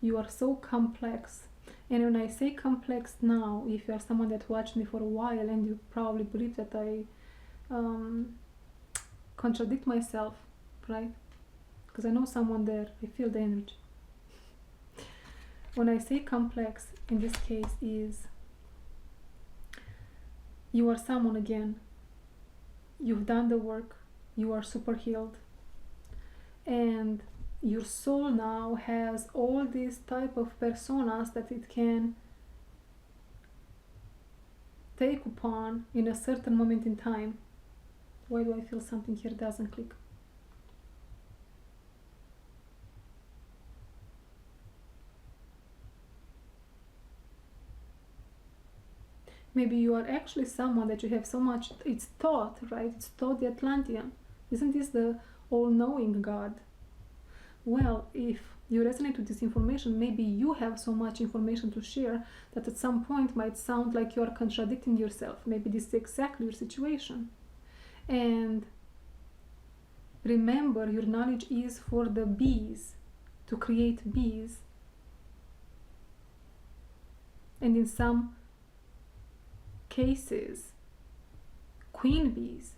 You are so complex. And when I say complex now, if you are someone that watched me for a while and you probably believe that I contradict myself, right? Because I know someone there, I feel the energy. When I say complex, in this case is you are someone again. You've done the work, you are super healed, and your soul now has all these type of personas that it can take upon in a certain moment in time. Why do I feel something here doesn't click? Maybe you are actually someone that you have so much, it's thought, right? It's thought the Atlantean. Isn't this the all-knowing God? Well, if you resonate with this information, maybe you have so much information to share that at some point might sound like you are contradicting yourself. Maybe this is exactly your situation. And remember, your knowledge is for the bees, to create bees. And in some cases, queen bees,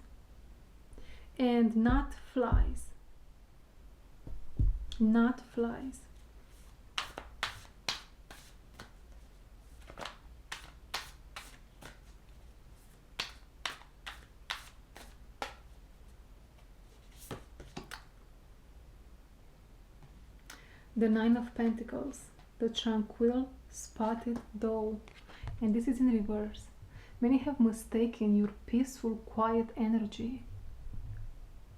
and not flies. Not flies. The Nine of Pentacles, the tranquil spotted dove, and this is in reverse. Many have mistaken your peaceful, quiet energy,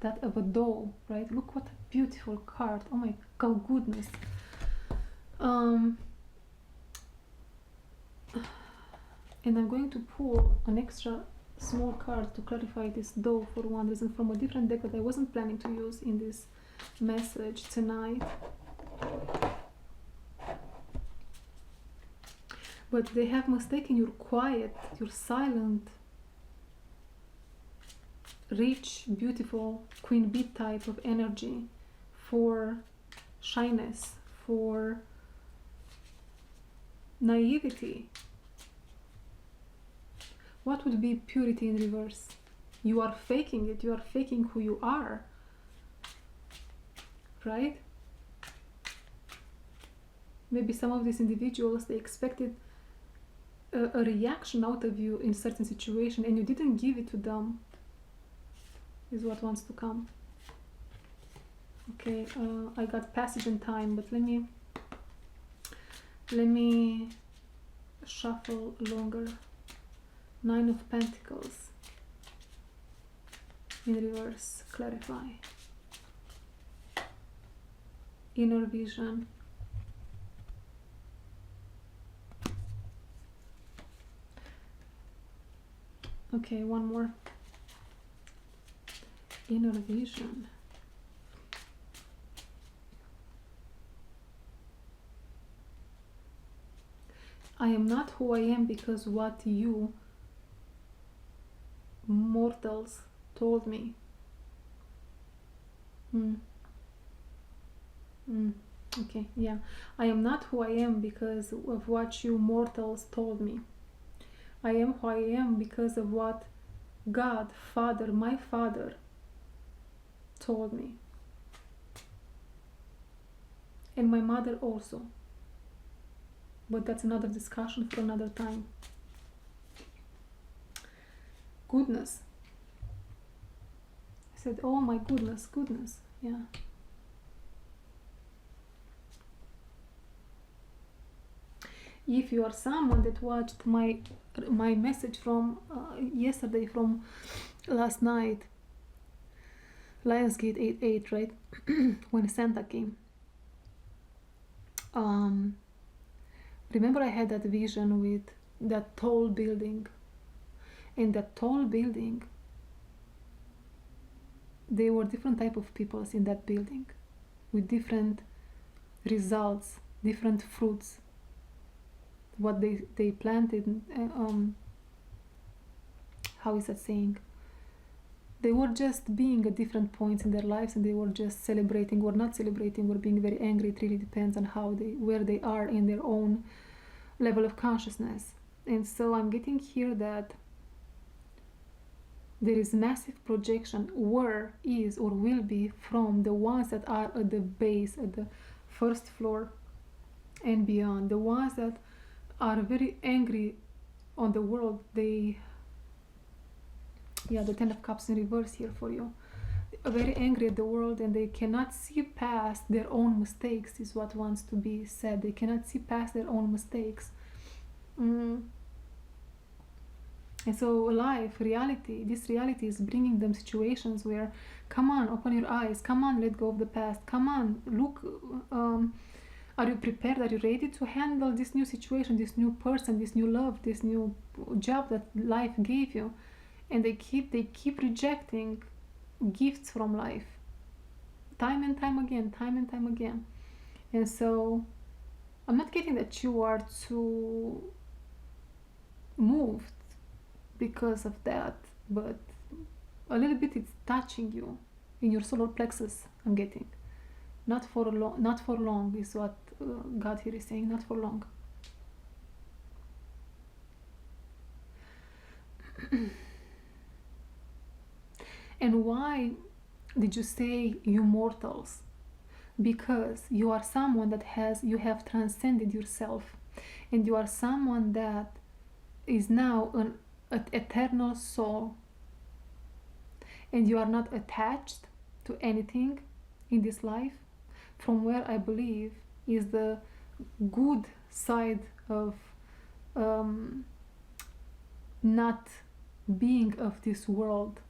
that of a dove, right? Look what a beautiful card. Oh my god, goodness. And I'm going to pull an extra small card to clarify this dove for one reason from a different deck that I wasn't planning to use in this message tonight. But they have mistaken your quiet, your silent, rich, beautiful queen bee type of energy for shyness, for naivety. What would be purity in reverse? You are faking it, you are faking who you are, right? Maybe some of these individuals, they expected a reaction out of you in certain situation and you didn't give it to them, is what wants to come. Okay, I got passage and time, but let me shuffle longer. Nine of Pentacles in reverse, clarify. Inner vision. Okay, one more. Inner vision. I am not who I am because what you mortals told me. Okay, yeah. I am not who I am because of what you mortals told me. I am who I am because of what God, Father, my Father, told me. And my mother also. But that's another discussion for another time. Goodness. I said, oh my goodness, goodness. Yeah. If you are someone that watched my message from yesterday, from last night, Lionsgate 8-8, right? When Santa came. Remember I had that vision with that tall building. And that tall building, there were different type of peoples in that building with different results, different fruits, what they planted, how is that saying? They were just being at different points in their lives, and they were just celebrating or not celebrating or being very angry. It really depends on where they are in their own level of consciousness. And so I'm getting here that there is massive projection were, is, or will be from the ones that are at the base, at the first floor and beyond. The ones that are very angry on the world, the Ten of Cups in reverse here for you. Are very angry at the world, and they cannot see past their own mistakes, is what wants to be said. They cannot see past their own mistakes. And so this reality is bringing them situations where, come on, open your eyes, come on, let go of the past, come on, look, are you prepared, are you ready to handle this new situation, this new person, this new love, this new job that life gave you? And they keep rejecting gifts from life time and time again. And so I'm not getting that you are too moved because of that, but a little bit it's touching you in your solar plexus. I'm getting not for long is what God here is saying. Not for long. And why did you say you mortals? Because you are someone that you have transcended yourself, and you are someone that is now an eternal soul, and you are not attached to anything in this life, from where I believe is the good side of not being of this world.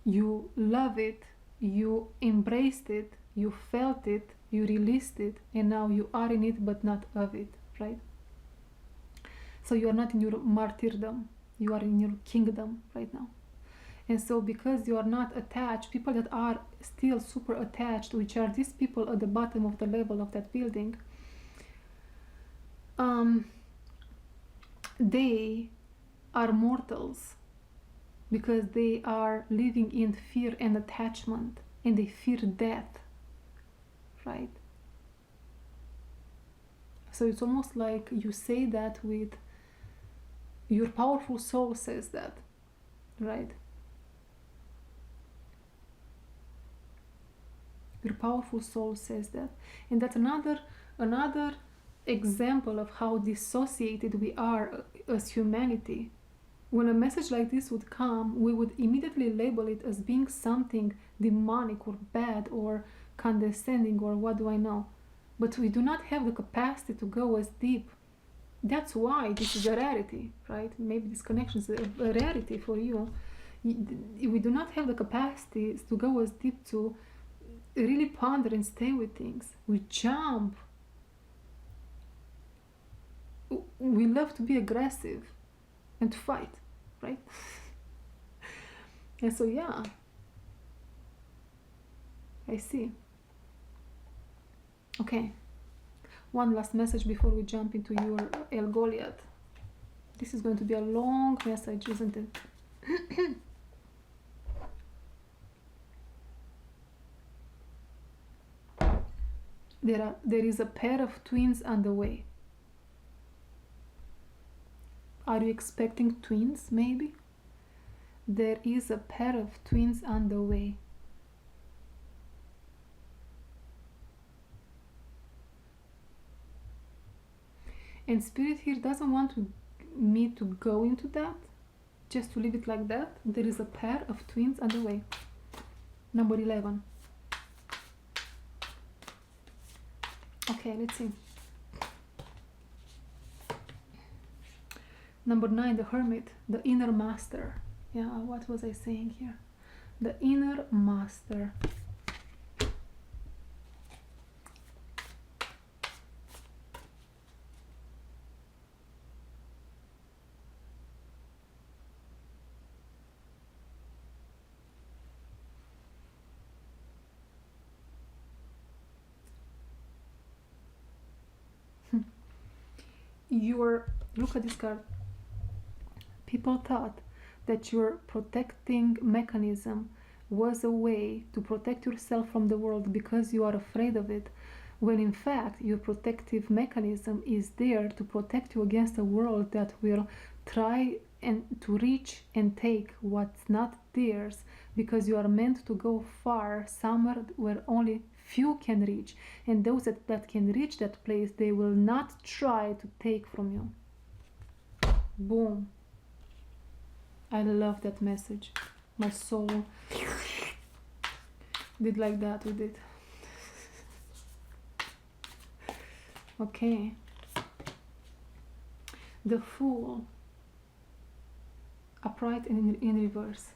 You love it, you embraced it, you felt it, you released it, and now you are in it but not of it, right? So you are not in your martyrdom, you are in your kingdom right now. And so because you are not attached, people that are still super attached, which are these people at the bottom of the level of that building, they are mortals because they are living in fear and attachment, and they fear death, right? So it's almost like you say that with your powerful soul says that, right? Your powerful soul says that. And that's another example of how dissociated we are as humanity. When a message like this would come, we would immediately label it as being something demonic or bad or condescending or what do I know. But we do not have the capacity to go as deep. That's why this is a rarity, right? Maybe this connection is a rarity for you. We do not have the capacity to go as deep, to really ponder and stay with things. We jump. We love to be aggressive and to fight, right? And so yeah, I see. Okay, one last message before we jump into your El Goliath. This is going to be a long message, isn't it? There is a pair of twins on the way. Are you expecting twins, maybe? There is a pair of twins on the way. And Spirit here doesn't want me to go into that, just to leave it like that. There is a pair of twins on the way. Number 11. Okay, let's see. Number 9, the Hermit, the inner master. Yeah, what was I saying here? The inner master. Look at this card. People thought that your protecting mechanism was a way to protect yourself from the world because you are afraid of it, when in fact your protective mechanism is there to protect you against a world that will try and to reach and take what's not theirs, because you are meant to go far, somewhere where only few can reach, and those that can reach that place, they will not try to take from you. Boom. I love that message. My soul did like that with it. Okay. The Fool, upright and in reverse.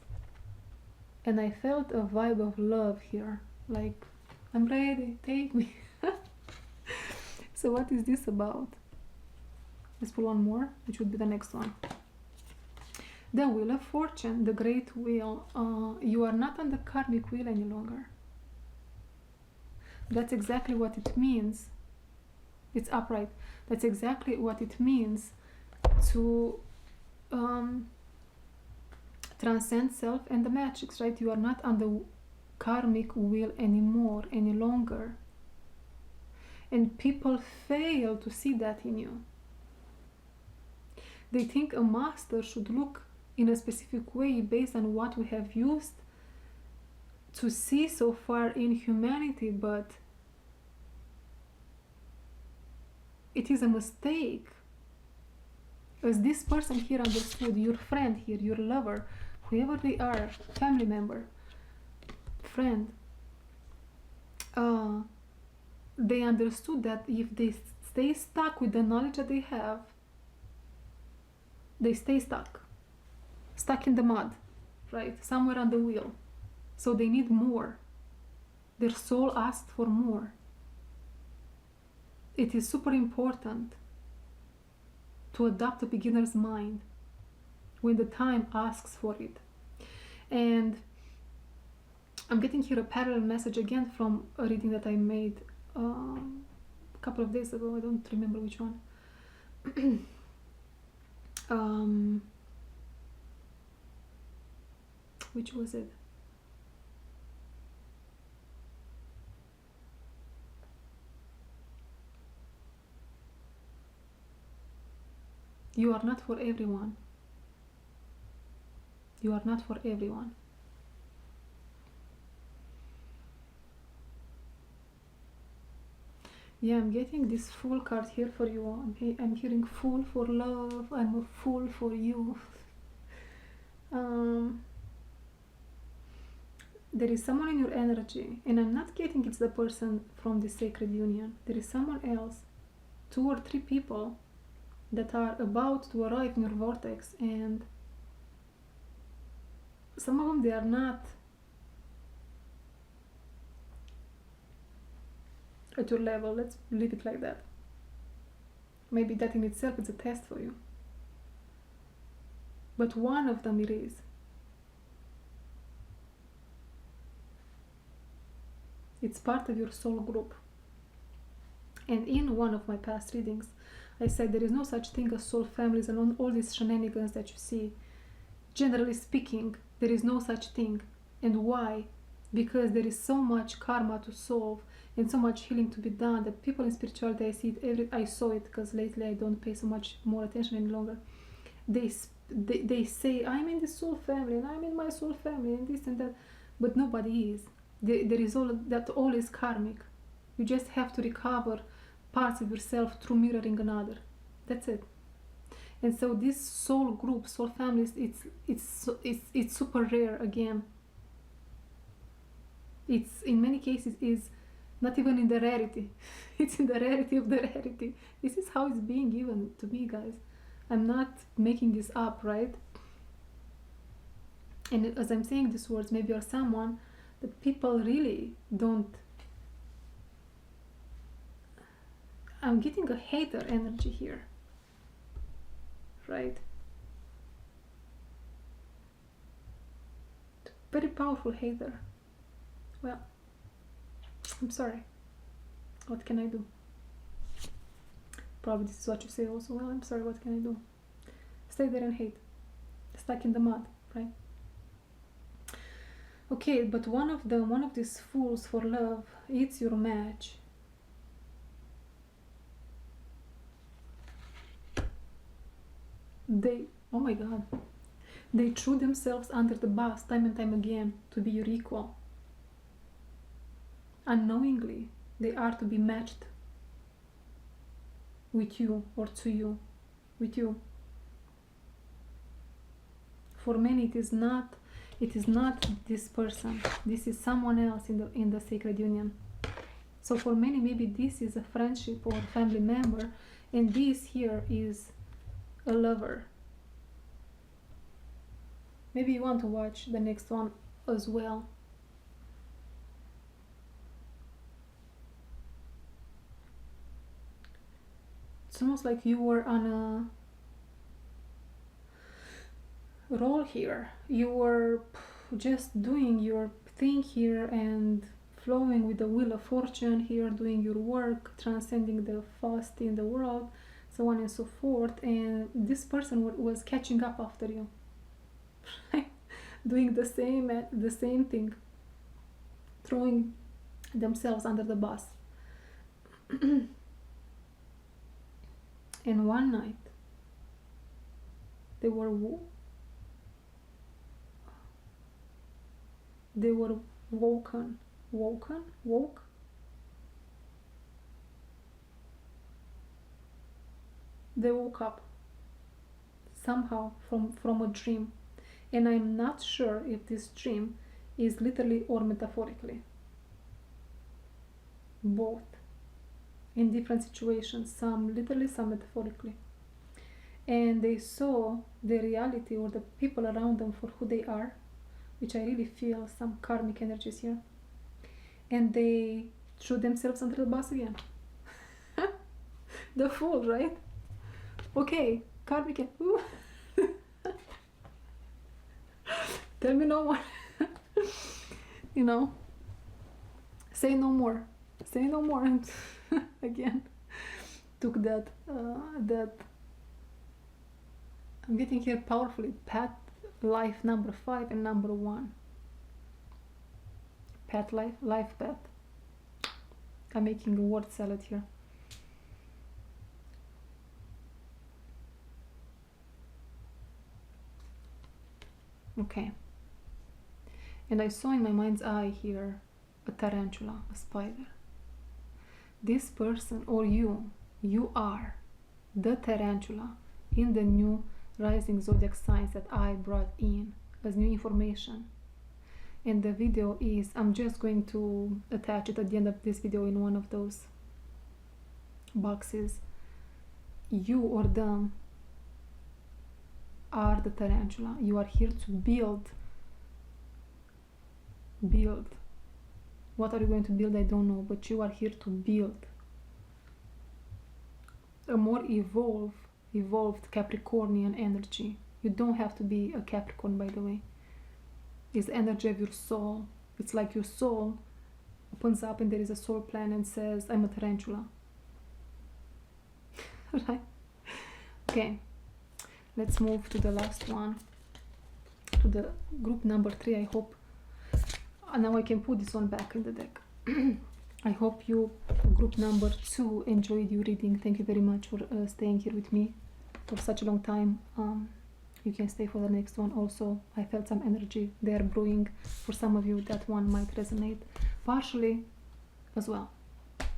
And I felt a vibe of love here, like, I'm ready, take me. So what is this about? Let's pull one more, which would be the next one. The Wheel of Fortune, the Great Wheel. You are not on the karmic wheel any longer. That's exactly what it means. It's upright. That's exactly what it means to transcend self and the matrix, right? You are not on the karmic wheel anymore, any longer. And people fail to see that in you. They think a master should look in a specific way based on what we have used to see so far in humanity, but it is a mistake. As this person here understood, your friend here, your lover, whoever they are, family member, friend, they understood that if they stay stuck with the knowledge that they have, they stay stuck in the mud, right? Somewhere on the wheel. So they need more. Their soul asked for more. It is super important to adopt a beginner's mind when the time asks for it. And I'm getting here a parallel message again from a reading that I made a couple of days ago. I don't remember which one. Which was it? You are not for everyone. You are not for everyone. Yeah, I'm getting this Fool card here for you. I'm hearing Fool for love. I'm a fool for you. There is someone in your energy, and I'm not getting it's the person from the sacred union. There is someone else, 2 or 3 people that are about to arrive in your vortex, and some of them, they are not at your level. Let's leave it like that. Maybe that in itself is a test for you, but one of them it is. It's part of your soul group. And in one of my past readings, I said there is no such thing as soul families and all these shenanigans that you see. Generally speaking, there is no such thing. And why? Because there is so much karma to solve and so much healing to be done that people in spirituality, I saw it because lately I don't pay so much more attention any longer. They say, I'm in the soul family and I'm in my soul family and this and that, but nobody is. There is all is karmic. You just have to recover parts of yourself through mirroring another. That's it. And so this soul group, soul families, it's super rare again. It's in many cases is not even in the rarity. It's in the rarity of the rarity. This is how it's being given to me, guys. I'm not making this up, right? And as I'm saying these words, maybe you're someone that people really don't. I'm getting a hater energy here, right? Very powerful hater. Well, I'm sorry. What can I do? Probably this is what you say also. Well, I'm sorry, what can I do? Stay there and hate. Stuck in the mud. right? Okay, but one of these fools for love, it's your match. Oh my god, they threw themselves under the bus time and time again to be your equal. Unknowingly, they are to be matched with you or to you, with you. For many, it is not this person. This is someone else in the sacred union. So for many, maybe this is a friendship or family member, and this here is a lover. Maybe you want to watch the next one as well. It's almost like you were on a roll here. You were just doing your thing here and flowing with the wheel of fortune here, doing your work, transcending the falsity in the world, so on and so forth, and this person was catching up after you. Doing the same thing, throwing themselves under the bus. And one night they were woke. They woke up somehow from a dream, and I'm not sure if this dream is literally or metaphorically. Both. In different situations, some literally, some metaphorically. And they saw the reality or the people around them for who they are, which I really feel some karmic energies here. And they threw themselves under the bus again. The fool, right? Okay, karmic. Tell me no more. You know, say no more. Say no more. And again, took that I'm getting here powerfully path life number 5 and number 1. Path life path. I'm making a word salad here. Okay. And I saw in my mind's eye here a tarantula, a spider. This person or you are the tarantula in the new rising zodiac signs that I brought in as new information. And the video is, I'm just going to attach it at the end of this video in one of those boxes. You or them are the tarantula. You are here to build. What are you going to build? I don't know, but you are here to build a more evolved Capricornian energy. You don't have to be a Capricorn, by the way. It's the energy of your soul. It's like your soul opens up and there is a soul plan and says, I'm a tarantula. Right? Okay, let's move to the last one, to the group number 3. I hope now I can put this one back in the deck. I hope you, group number 2, enjoyed your reading. Thank you very much for staying here with me for such a long time. You can stay for the next one also. I felt some energy there brewing. For some of you, that one might resonate partially as well.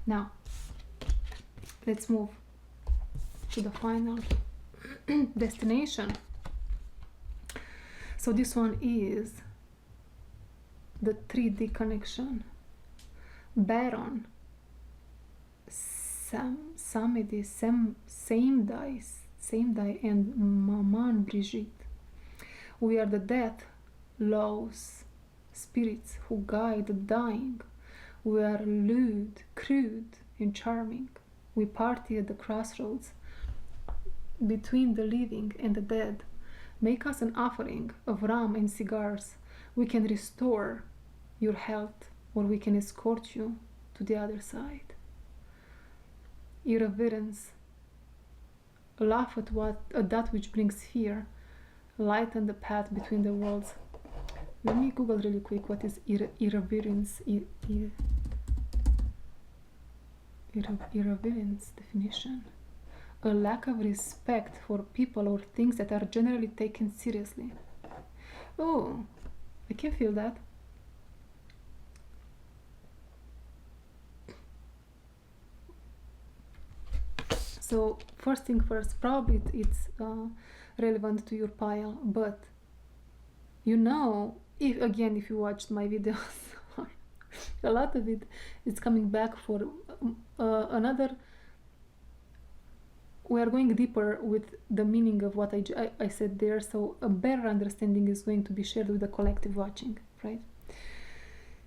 Now, let's move to the final destination. So this one is the 3D connection. Baron, Samedi, same die, and Maman Brigitte. We are the death laws, spirits who guide the dying. We are lewd, crude, and charming. We party at the crossroads between the living and the dead. Make us an offering of rum and cigars. We can restore your health, or we can escort you to the other side. Irreverence. Laugh at that which brings fear. lighten the path between the worlds. Let me Google really quick what is irreverence. Irreverence definition: a lack of respect for people or things that are generally taken seriously. Oh, I can feel that. So first thing first, probably it's relevant to your pile, but you know, if you watched my videos, a lot of it is coming back for another. We are going deeper with the meaning of what I said there, so a better understanding is going to be shared with the collective watching, right?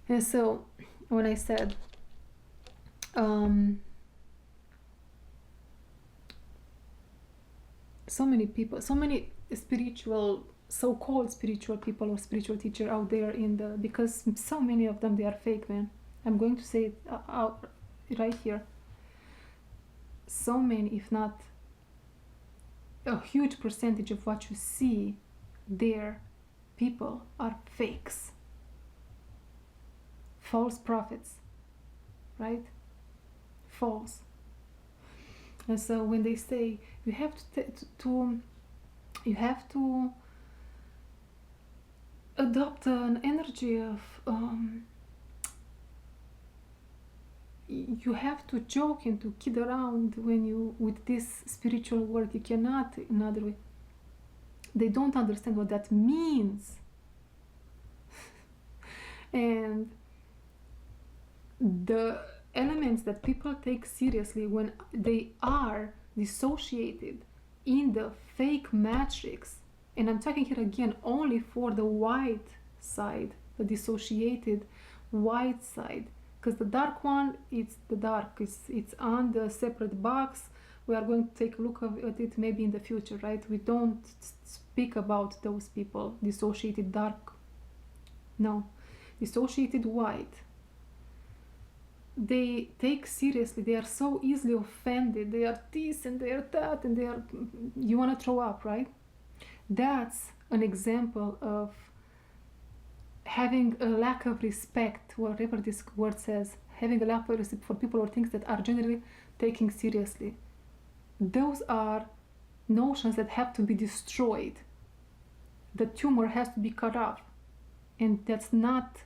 And so when I said so many people, so many spiritual, so-called spiritual people or spiritual teacher out there because so many of them, they are fake, man. I'm going to say it out right here. So many, if not a huge percentage of what you see there, people are fakes, false prophets, right? False. And so when they say you have to adopt an energy of you have to joke and to kid around with this spiritual work, you cannot in other way. They don't understand what that means. And the elements that people take seriously when they are dissociated in the fake matrix, and I'm talking here again only for the white side, the dissociated white side, because the dark one, it's the dark, it's on the separate box. We are going to take a look at it maybe in the future, right? We don't speak about those people dissociated dark, no, dissociated white. They take seriously, they are so easily offended, they are this and they are that, and you want to throw up, right? That's an example of having a lack of respect, whatever this word says, having a lack of respect for people or things that are generally taken seriously. Those are notions that have to be destroyed. The tumor has to be cut off, and that's not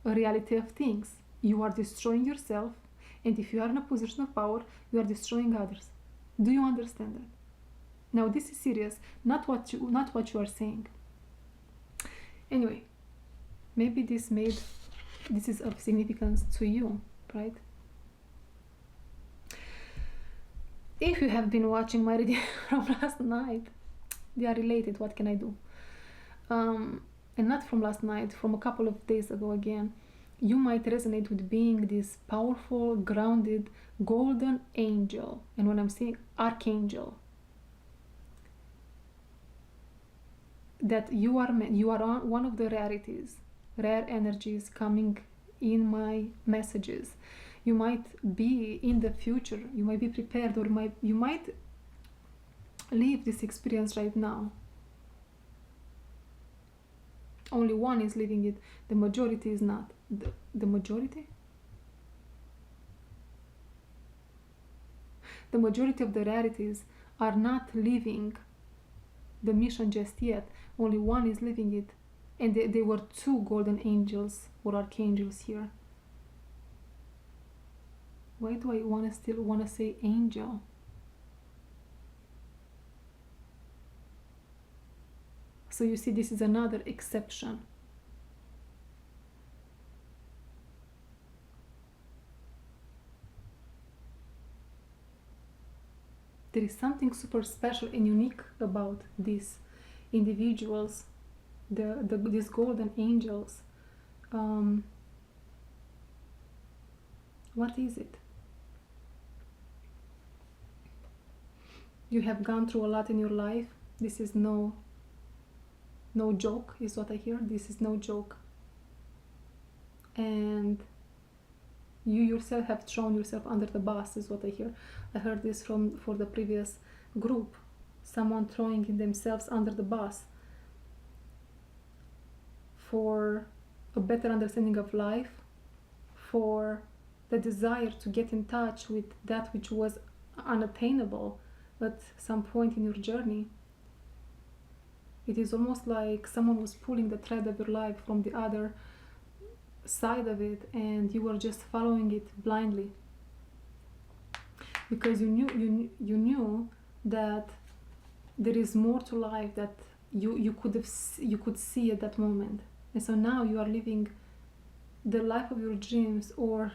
a reality of things. You are destroying yourself, and if you are in a position of power, you are destroying others. Do you understand that? Now this is serious, not what you are saying. Anyway, maybe this is of significance to you, right? If you have been watching my reading from last night, they are related, what can I do? And not from last night, from a couple of days ago again. You might resonate with being this powerful, grounded, golden angel. And when I'm saying archangel, that you are one of the rare energies coming in my messages. You might be in the future, you might be prepared, or you might live this experience right now. Only one is living it, the majority is not. The majority? The majority of the rarities are not living the mission just yet. Only one is living it. And they were two golden angels or archangels here. Why do I still want to say angel? So you see, this is another exception. There is something super special and unique about these individuals, these golden angels. What is it? You have gone through a lot in your life. This is no joke, is what I hear. This is no joke. And you yourself have thrown yourself under the bus, is what I hear. I heard this for the previous group. someone throwing themselves under the bus for a better understanding of life, for the desire to get in touch with that which was unattainable at some point in your journey. It is almost like someone was pulling the thread of your life from the other side of it, and you were just following it blindly because you knew that there is more to life that you could see at that moment. And so now you are living the life of your dreams, or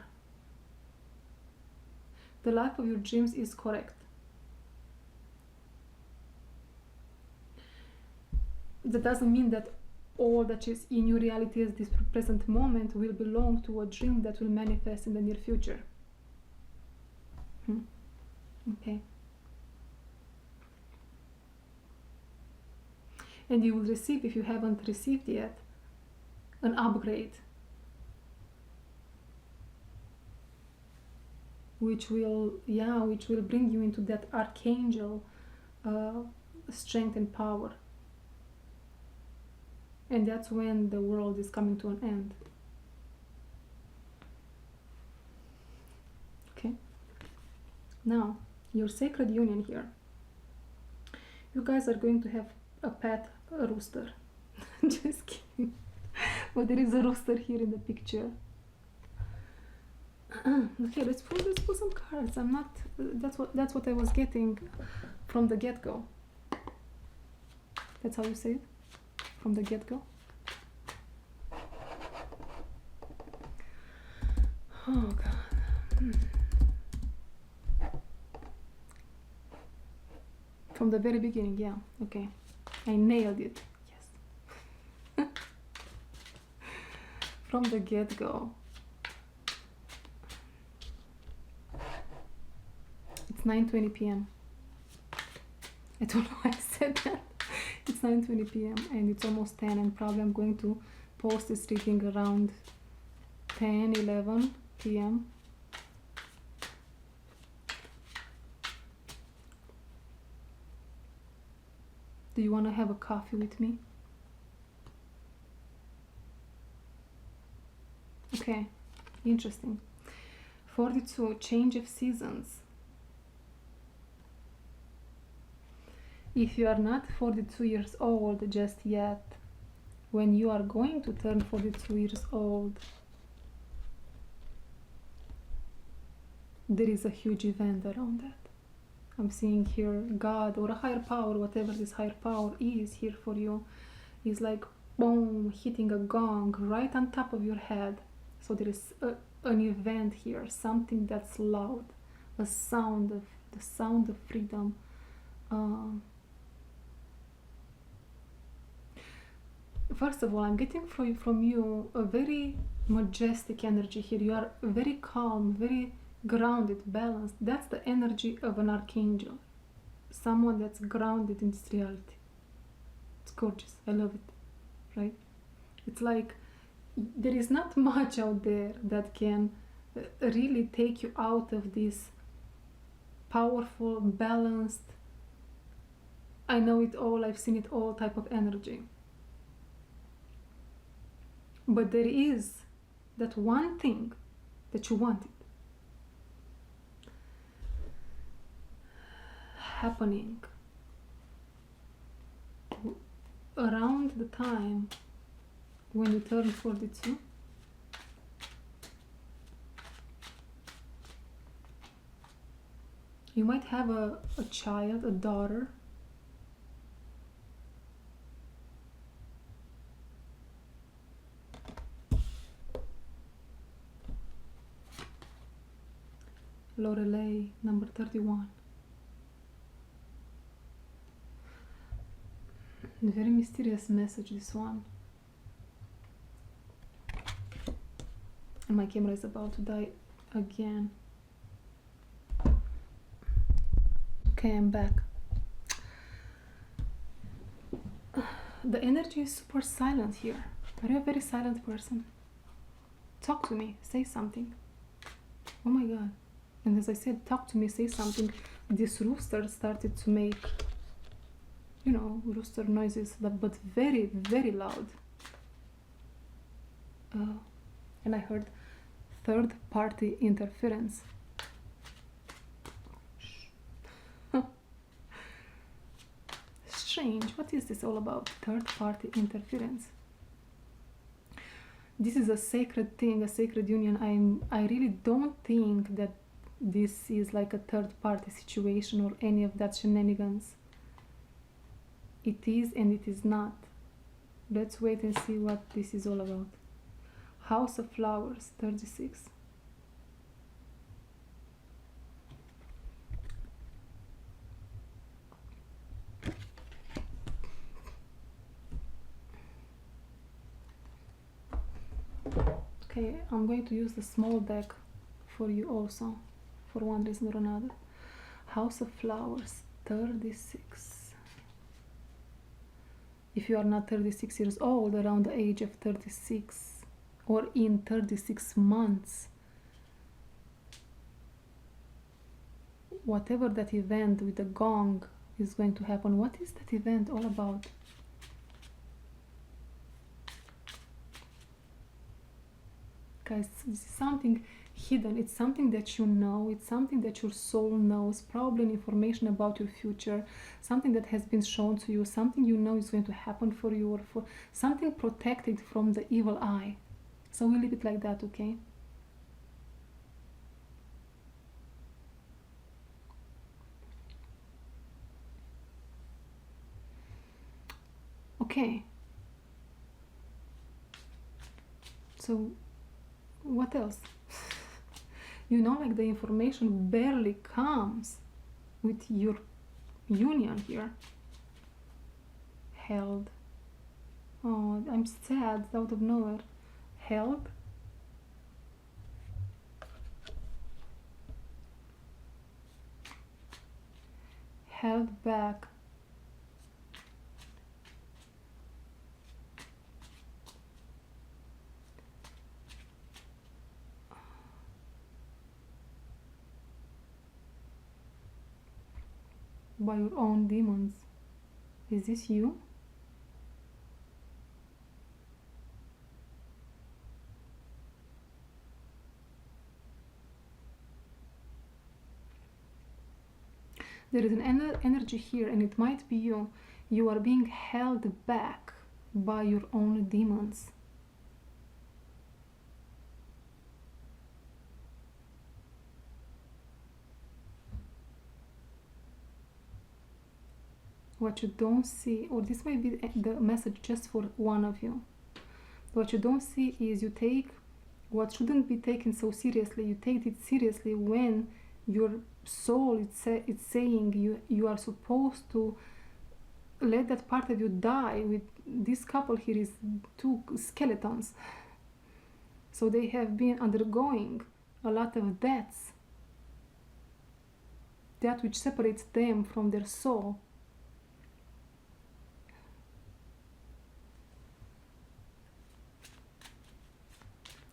the life of your dreams is correct. That doesn't mean that all that is in your reality at this present moment will belong to a dream that will manifest in the near future. Okay. And you will receive, if you haven't received yet, an upgrade, which will bring you into that archangel strength and power. And that's when the world is coming to an end. Okay. Now, your sacred union here. You guys are going to have a pet, a rooster. Just kidding. But there is a rooster here in the picture. Okay, let's pull some cards. I'm not. That's what I was getting from the get-go. That's how you say it. From the get-go. Oh God. From the very beginning, yeah. Okay, I nailed it. Yes. From the get-go. It's 9:20 p.m. I don't know why I said that. It's 9:20 p.m. and it's almost 10, and probably I'm going to post this reading around 10-11 p.m. Do you want to have a coffee with me? Okay, interesting. 42, change of seasons. If you are not 42 years old just yet, when you are going to turn 42 years old, there is a huge event around that. I'm seeing here God or a higher power, whatever this higher power is here for you, is like boom, hitting a gong right on top of your head. So there is an event here, something that's loud, the sound of freedom. First of all, I'm getting from you a very majestic energy here. You are very calm, very grounded, balanced. That's the energy of an archangel, someone that's grounded in this reality. It's gorgeous. I love it, right? It's like there is not much out there that can really take you out of this powerful, balanced, I know it all, I've seen it all type of energy. But there is that one thing that you wanted happening around the time when you turn 42. You might have a child, a daughter. Lorelei, number 31. Very mysterious message, this one. And my camera is about to die again. Okay, I'm back. The energy is super silent here. Are you a very silent person? Talk to me, say something. Oh my God. And as I said, talk to me, say something. This rooster started to make rooster noises, but very, very loud. And I heard third party interference. Strange. What is this all about? Third party interference. This is a sacred thing, a sacred union. I really don't think that this is like a third party situation or any of that shenanigans. It is and it is not. Let's wait and see what this is all about. House of Flowers, 36. Okay, I'm going to use the small deck for you also, for one reason or another. House of Flowers, 36. If you are not 36 years old, around the age of 36, or in 36 months, whatever that event with the gong is going to happen. What is that event all about? Guys, this is something hidden. It's something that you know. It's something that your soul knows. Probably information about your future. Something that has been shown to you. Something you know is going to happen for you, or for something protected from the evil eye. So we leave it like that, okay? Okay. So what else? Like the information barely comes with your union here. Held. Oh, I'm sad out of nowhere. Held. Held back. By your own demons. Is this you? There is an energy here, and it might be you. You are being held back by your own demons. What you don't see, or this might be the message just for one of you. What you don't see is you take what shouldn't be taken so seriously. You take it seriously when your soul it's saying you are supposed to let that part of you die. With this couple here is two skeletons, so they have been undergoing a lot of deaths, that which separates them from their soul.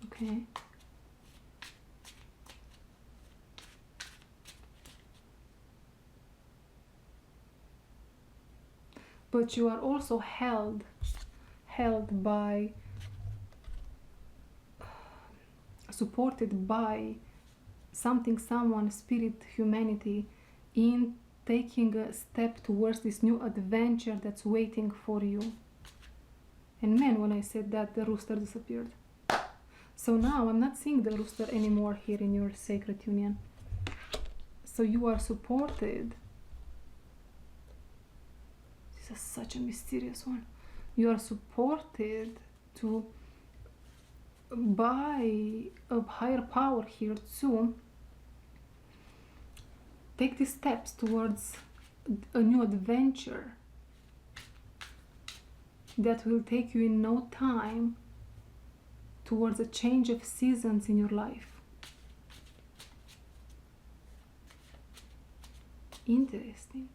Okay. But you are also held by, supported by something, someone, spirit, humanity, in taking a step towards this new adventure that's waiting for you. And man, when I said that, the rooster disappeared. So now I'm not seeing the rooster anymore here in your sacred union. So you are supported. This is such a mysterious one. You are supported by a higher power here to take these steps towards a new adventure that will take you in no time towards a change of seasons in your life. Interesting.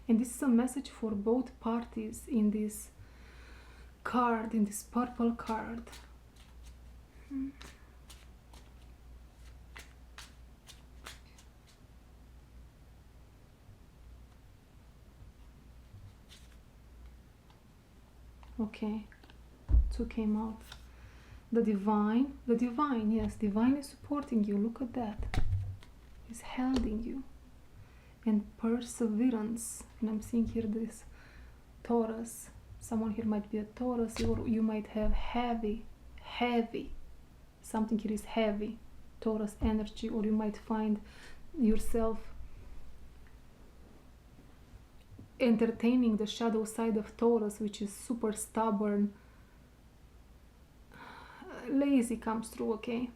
And this is a message for both parties in this card, in this purple card. Okay, two came out. The divine, yes, divine is supporting you. Look at that. Is holding you. And perseverance. And I'm seeing here this Taurus. Someone here might be a Taurus, or you might have heavy. Something here is heavy. Taurus energy, or you might find yourself entertaining the shadow side of Taurus, which is super stubborn. Lazy comes through, okay?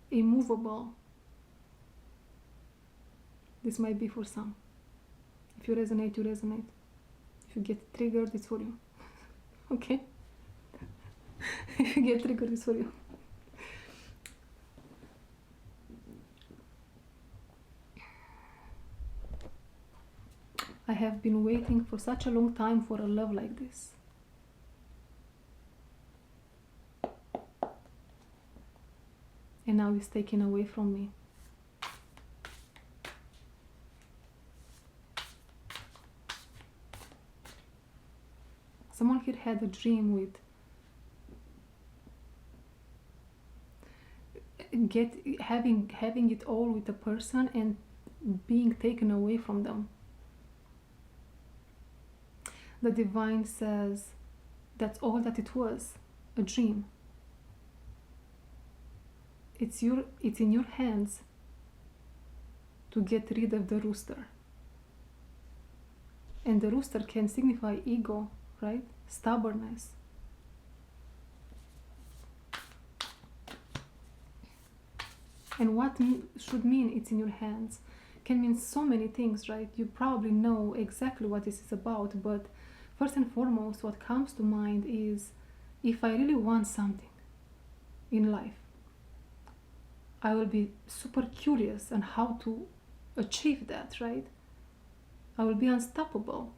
Immovable. This might be for some. If you resonate, you resonate. If you get triggered, it's for you. Okay? If you get triggered, it's for you. I have been waiting for such a long time for a love like this. And now it's taken away from me. Someone here had a dream with having it all with a person and being taken away from them. The divine says that's all that it was, a dream. It's in your hands to get rid of the rooster. And the rooster can signify ego, right? Stubbornness. And what should mean it's in your hands can mean so many things, right? You probably know exactly what this is about, but first and foremost, what comes to mind is if I really want something in life, I will be super curious on how to achieve that, right? I will be unstoppable,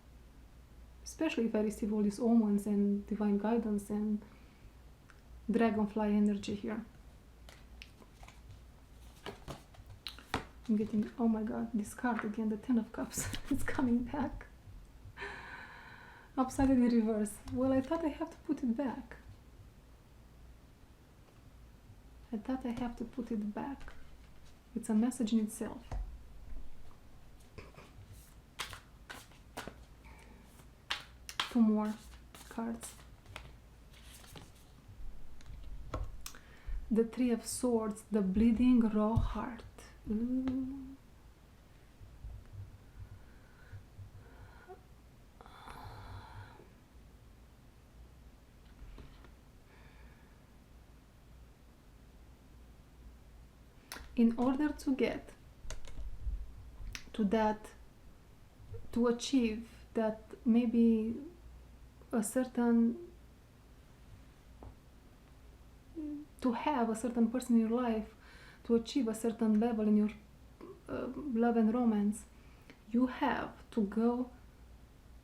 especially if I receive all these omens and divine guidance and dragonfly energy here. I'm getting, oh my god, this card again, the Ten of Cups. It's coming back. Upside in reverse. Well, I thought I have to put it back. It's a message in itself. Two more cards. The Three of Swords, the bleeding raw heart. Ooh. In order to get to that, to achieve that, maybe a certain, to have a certain person in your life, to achieve a certain level in your love and romance, you have to go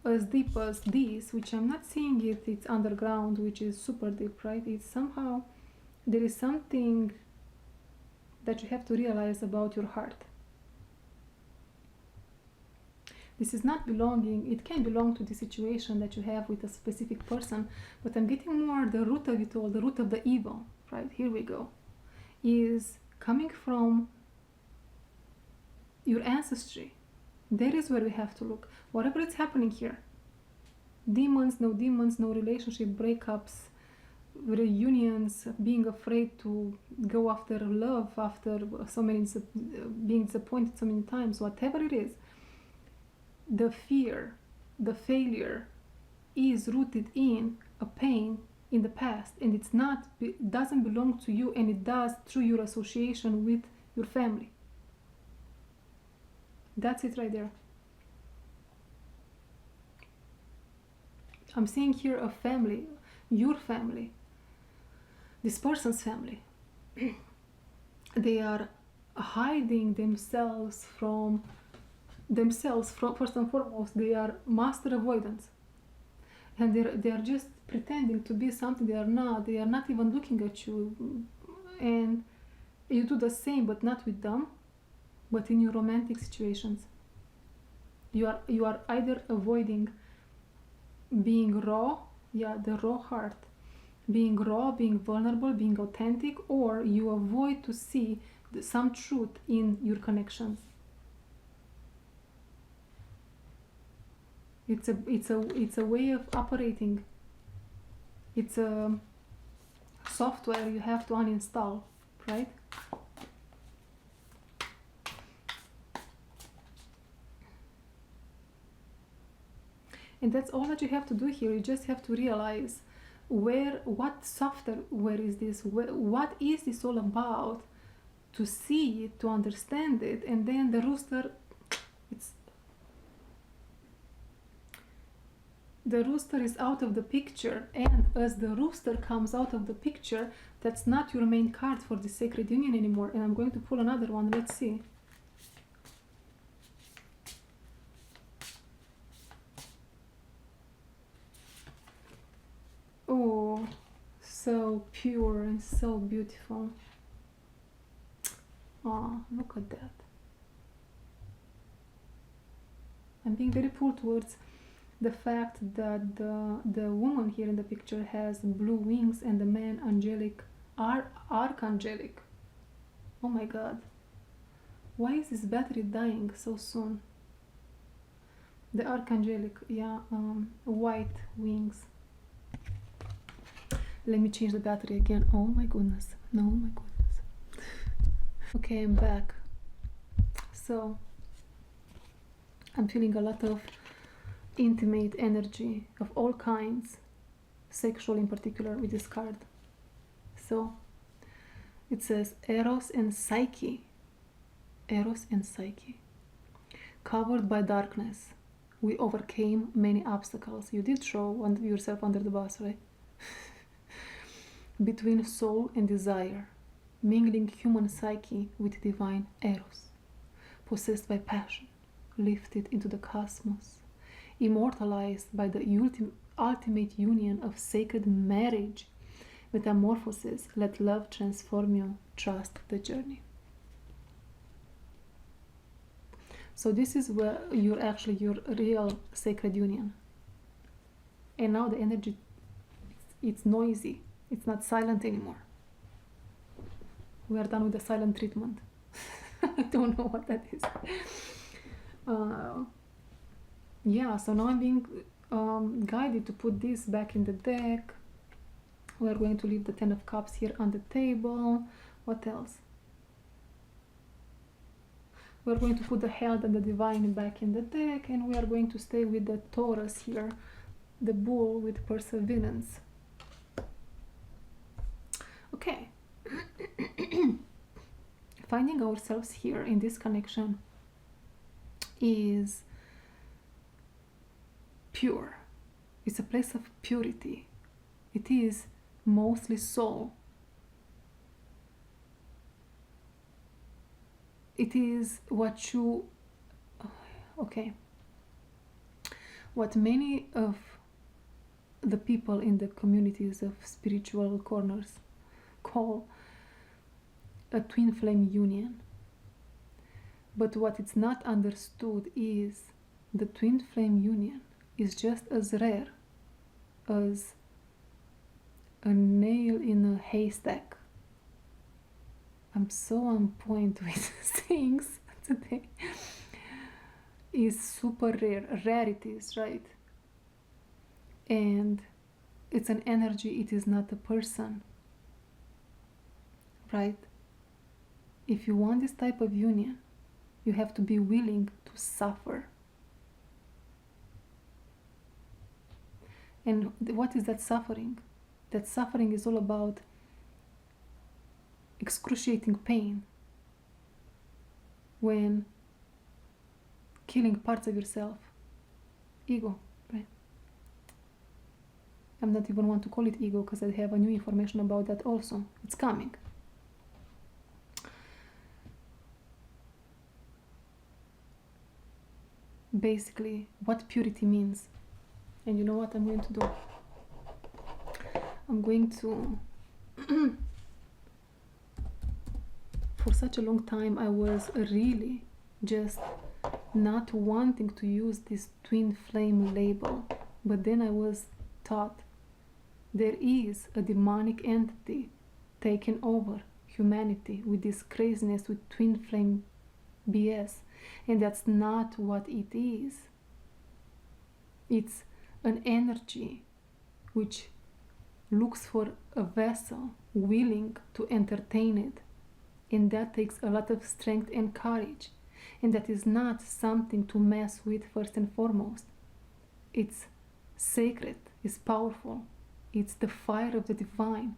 as deep as this, which I'm not seeing it, it's underground, which is super deep, right? It's somehow, there is something that you have to realize about your heart. This is not belonging, it can belong to the situation that you have with a specific person, but I'm getting more the root of it all, the root of the evil, right? Here we go. Is coming from your ancestry. There is where we have to look. Whatever is happening here, demons, no relationship, breakups, reunions, being afraid to go after love, after so many, being disappointed so many times, whatever it is, the fear, the failure is rooted in a pain in the past, and it's not, doesn't belong to you, and it does through your association with your family. That's it right there. I'm seeing here a family, your family, this person's family. They are hiding themselves from first and foremost. They are master avoidance, and they are just pretending to be something they are not. They are not even looking at you, and you do the same, but not with them, but in your romantic situations. You are either avoiding being raw, the raw heart, being raw, being vulnerable, being authentic, or you avoid to see some truth in your connections. It's a way of operating. It's a software you have to uninstall, right? And that's all that you have to do here. You just have to realize what software is this, what is this all about, to see it, to understand it, and then the rooster, the rooster is out of the picture, and as the rooster comes out of the picture, that's not your main card for the sacred union anymore. And I'm going to pull another one. Let's see. Oh, so pure and so beautiful. Oh, look at that. I'm being very pulled towards the fact that the woman here in the picture has blue wings and the man angelic, archangelic. Oh my god. Why is this battery dying so soon? The archangelic, white wings. Let me change the battery again. Oh my goodness. No, my goodness. Okay, I'm back. So I'm feeling a lot of intimate energy of all kinds, sexual in particular, with this card. So it says Eros and Psyche. Eros and Psyche. Covered by darkness, we overcame many obstacles. You did throw yourself under the bus, right? Between soul and desire, mingling human psyche with divine Eros, possessed by passion, lifted into the cosmos, immortalized by the ultimate union of sacred marriage. Metamorphosis, let love transform you, trust the journey. So this is where you're actually your real sacred union. And now the energy, it's noisy. It's not silent anymore. We are done with the silent treatment. I don't know what that is. So now I'm being guided to put this back in the deck. We are going to leave the 10 of Cups here on the table. What else? We are going to put the Held and the Divine back in the deck, and we are going to stay with the Taurus here, the Bull with Perseverance. Okay. Finding ourselves here in this connection is pure. It's a place of purity. It is mostly soul. It is what many of the people in the communities of spiritual corners call a twin flame union. But what it's not understood is the twin flame union is just as rare as a nail in a haystack. I'm so on point with things today. Is super rare, rarities, right? And it's an energy, it is not a person, right? If you want this type of union, you have to be willing to suffer. And what is that suffering? That suffering is all about excruciating pain when killing parts of yourself. Ego, right? I'm not even want to call it ego because I have a new information about that also. It's coming. Basically, what purity means. And you know what I'm going to do? I'm going to for such a long time I was really just not wanting to use this twin flame label. But then I was taught there is a demonic entity taking over humanity with this craziness with twin flame BS, and that's not what it is. It's an energy which looks for a vessel willing to entertain it, and that takes a lot of strength and courage, and that is not something to mess with first and foremost. It's sacred, it's powerful, it's the fire of the divine.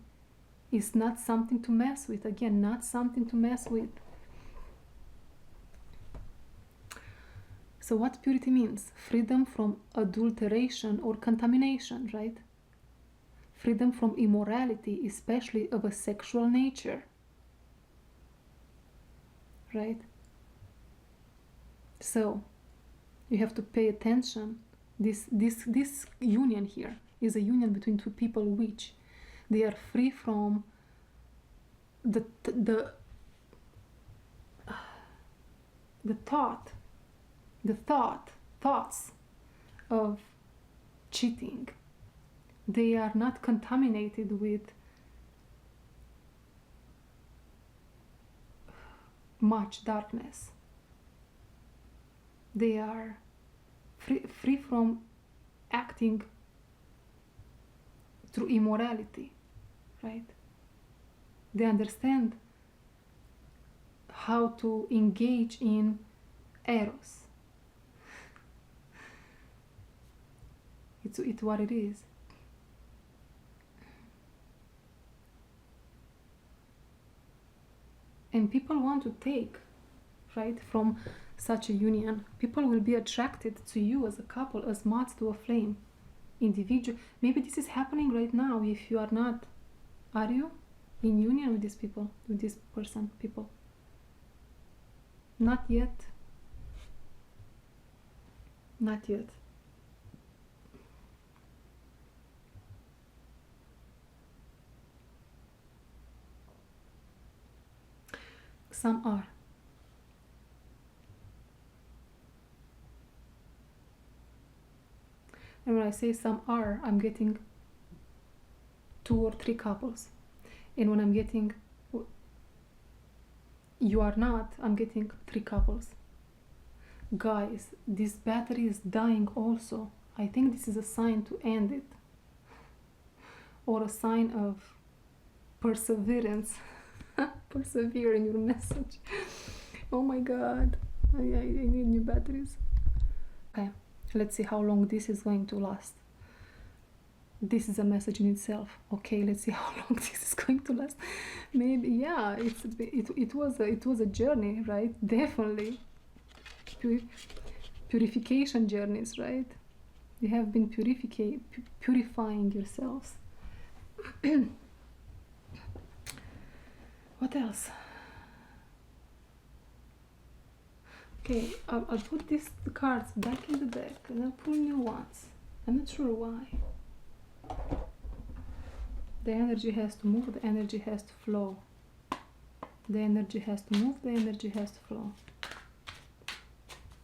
It's not something to mess with. Again, not something to mess with. So what purity means? Freedom from adulteration or contamination, right? Freedom from immorality, especially of a sexual nature, right? So you have to pay attention. This union here is a union between two people which they are free from the thoughts of cheating. They are not contaminated with much darkness. They are free from acting through immorality, right? They understand how to engage in eros. It's what it is. And people want to take, right, from such a union. People will be attracted to you as a couple as moths to a flame. Individual. Maybe this is happening right now if you are not. Are you in union with these people, with this person, people? Not yet. Not yet. Some are. And when I say some are, I'm getting 2 or 3 couples. And when I'm getting you are not, I'm getting 3 couples. Guys, this battery is dying also. I think this is a sign to end it. Or a sign of perseverance. Persevere in your message. Oh my god. I need new batteries. Okay, let's see how long this is going to last. This is a message in itself. Okay, let's see how long this is going to last. Maybe, yeah, it was a journey, right? Definitely. Purification journeys, right? You have been purifying yourselves. What else? Okay, I'll put these cards back in the deck and I'll pull new ones. I'm not sure why. The energy has to move, the energy has to flow. The energy has to move, the energy has to flow.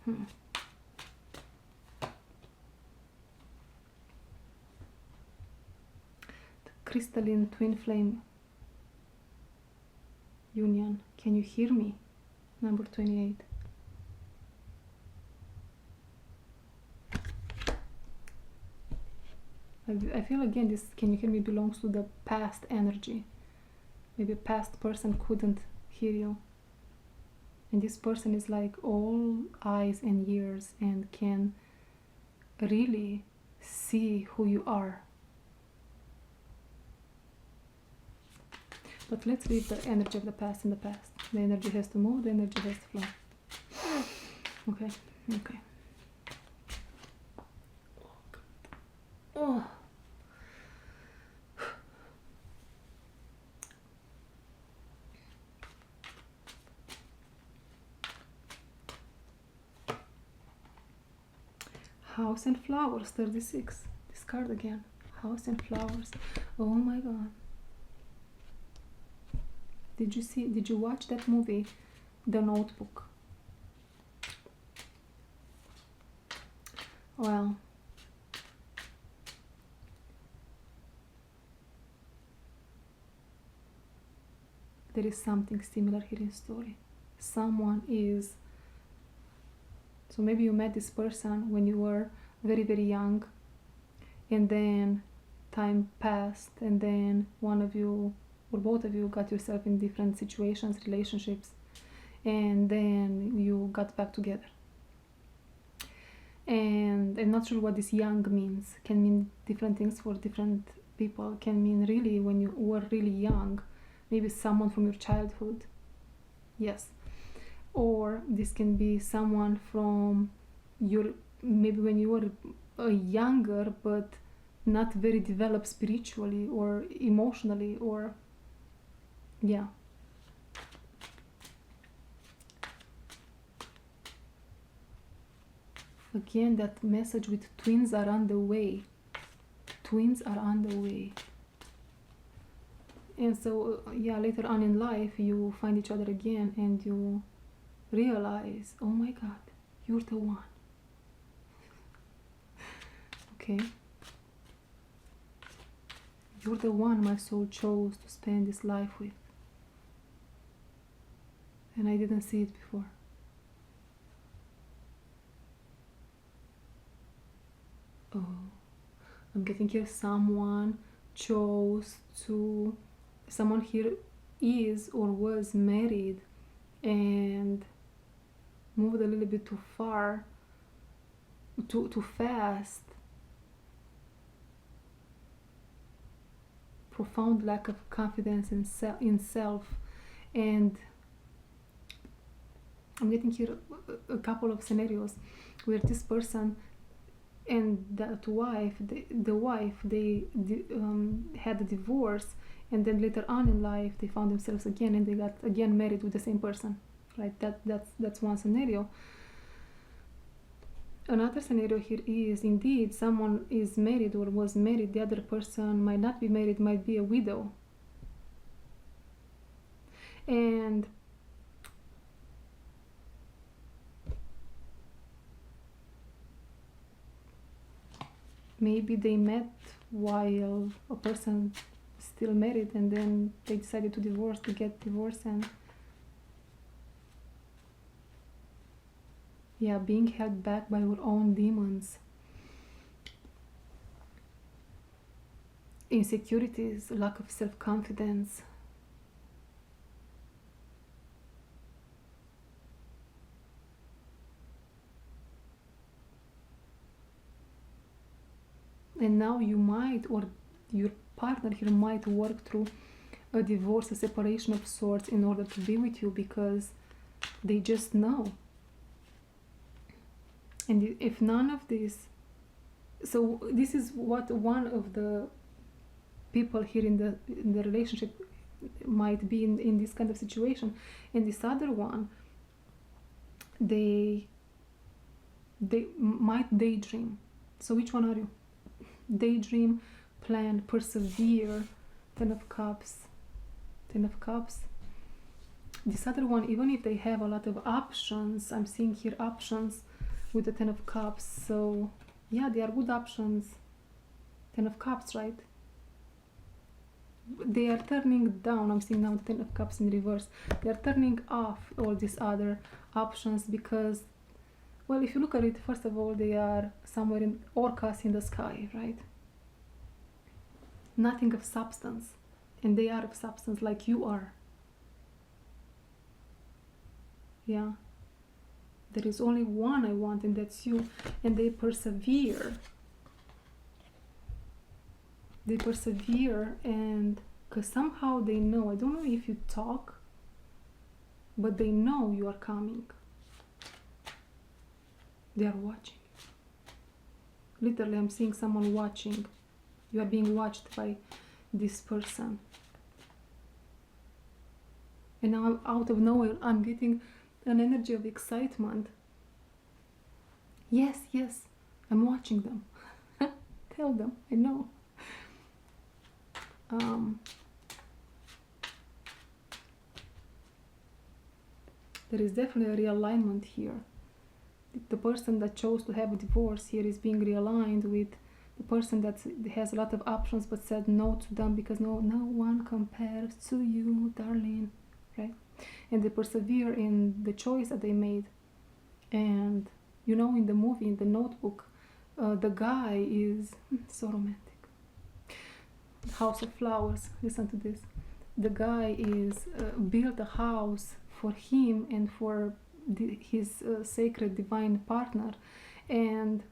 The crystalline twin flame union. Can you hear me? Number 28. I feel again this can you hear me belongs to the past energy. Maybe a past person couldn't hear you. And this person is like all eyes and ears and can really see who you are. But let's leave the energy of the past in the past. The energy has to move, the energy has to flow. Okay, okay. Oh. House and Flowers, 36. This card again. House and Flowers. Oh my god. Did you watch that movie, The Notebook? Well, there is something similar here in story. Someone is, so maybe you met this person when you were very, very young, and then time passed, and then one of you or both of you got yourself in different situations, relationships, and then you got back together. And I'm not sure what this young means. Can mean different things for different people. Can mean really when you were really young, maybe someone from your childhood. Yes. Or this can be someone from your, maybe when you were younger but not very developed spiritually or emotionally, or yeah. Again, that message with twins are on the way. Twins are on the way. And so, yeah, later on in life, you find each other again and you realize, oh my God, you're the one. Okay? You're the one my soul chose to spend this life with. And I didn't see it before. Oh, I'm getting here someone here is or was married and moved a little bit too far, too fast. Profound lack of confidence in self. And I'm getting here a couple of scenarios where this person and that wife, they had a divorce, and then later on in life they found themselves again and they got again married with the same person, right? That's one scenario. Another scenario here is indeed someone is married or was married, the other person might not be married, might be a widow. And maybe they met while a person still married, and then they decided to get divorced, and yeah, being held back by your own demons, insecurities, lack of self-confidence. And now you might, or your partner here might work through a divorce, a separation of sorts in order to be with you, because they just know. And if none of this, so this is what one of the people here in the relationship might be in this kind of situation, and this other one, they might daydream. So which one are you? Daydream, plan, persevere. Ten of Cups. This other one, even if they have a lot of options, I'm seeing here options with the Ten of Cups. So yeah, they are good options. Ten of Cups, right? They are turning down. I'm seeing now the Ten of Cups in reverse. They are turning off all these other options because, well, if you look at it, first of all, they are somewhere in orcas in the sky, right? Nothing of substance. And they are of substance like you are. Yeah. There is only one I want, and that's you. And they persevere. They persevere, and because somehow they know, I don't know if you talk, but they know you are coming. They are watching. Literally, I'm seeing someone watching. You are being watched by this person. And now out of nowhere, I'm getting an energy of excitement. Yes, I'm watching them. Tell them, I know. There is definitely a realignment here. the person that chose to have a divorce here is being realigned with the person that has a lot of options but said no to them because no one compares to you, darling, right? And they persevere in the choice that they made. And you know, in the movie, in the Notebook, the guy is so romantic. House of Flowers, listen to this. The guy is built a house for him and for his sacred divine partner, and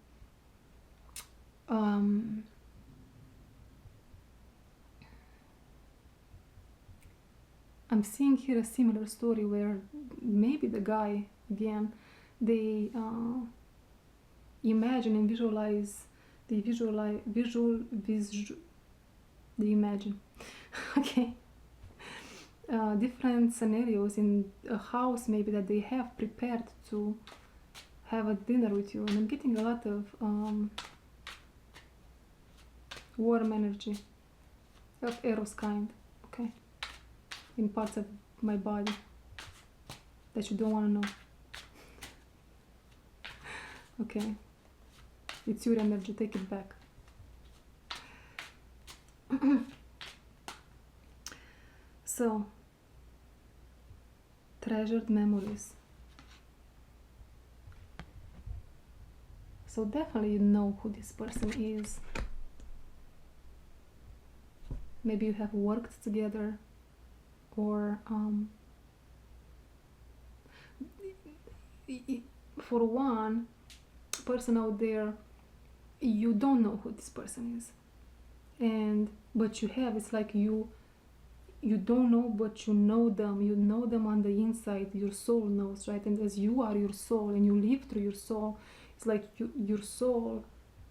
I'm seeing here a similar story where maybe the guy again, they imagine and visualize, they imagine okay, different scenarios in a house maybe that they have prepared to have a dinner with you. And I'm getting a lot of warm energy of Eros kind, okay, in parts of my body that you don't want to know. Okay, it's your energy, take it back. So, treasured memories. So definitely you know who this person is. Maybe you have worked together, or for one person out there, you don't know who this person is, and but you have, it's like you don't know, but you know them on the inside. Your soul knows, right? And as you are your soul and you live through your soul, it's like your soul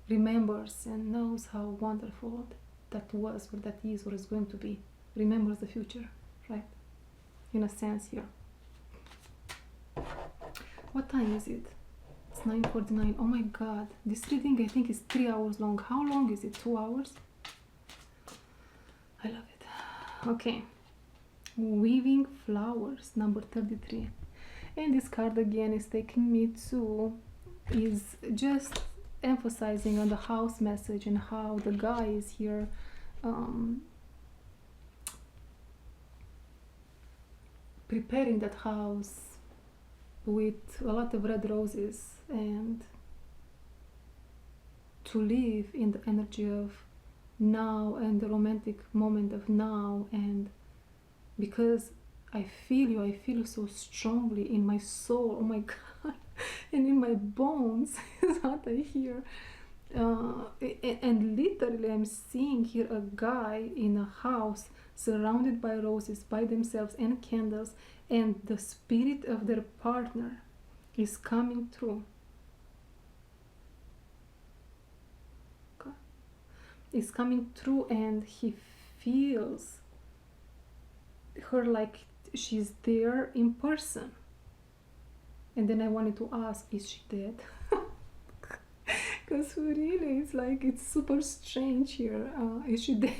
remembers and knows how wonderful that was, or that is, or is going to be. Remembers the future, right? In a sense here. What time is it? It's 9:49. Oh my god, this reading I think is 3 hours long. How long is it? 2 hours? I love it. Okay, weaving flowers, number 33. And this card again is taking me to, is just emphasizing on the house message and how the guy is here preparing that house with a lot of red roses, and to live in the energy of now and the romantic moment of now. And because I feel so strongly in my soul, oh my god, and in my bones is what I hear. And literally I'm seeing here a guy in a house surrounded by roses by themselves and candles, and the spirit of their partner is coming through. Okay. Is coming through, and he feels her like she's there in person. And then I wanted to ask, is she dead? Because really it's like, it's super strange here. Is she dead?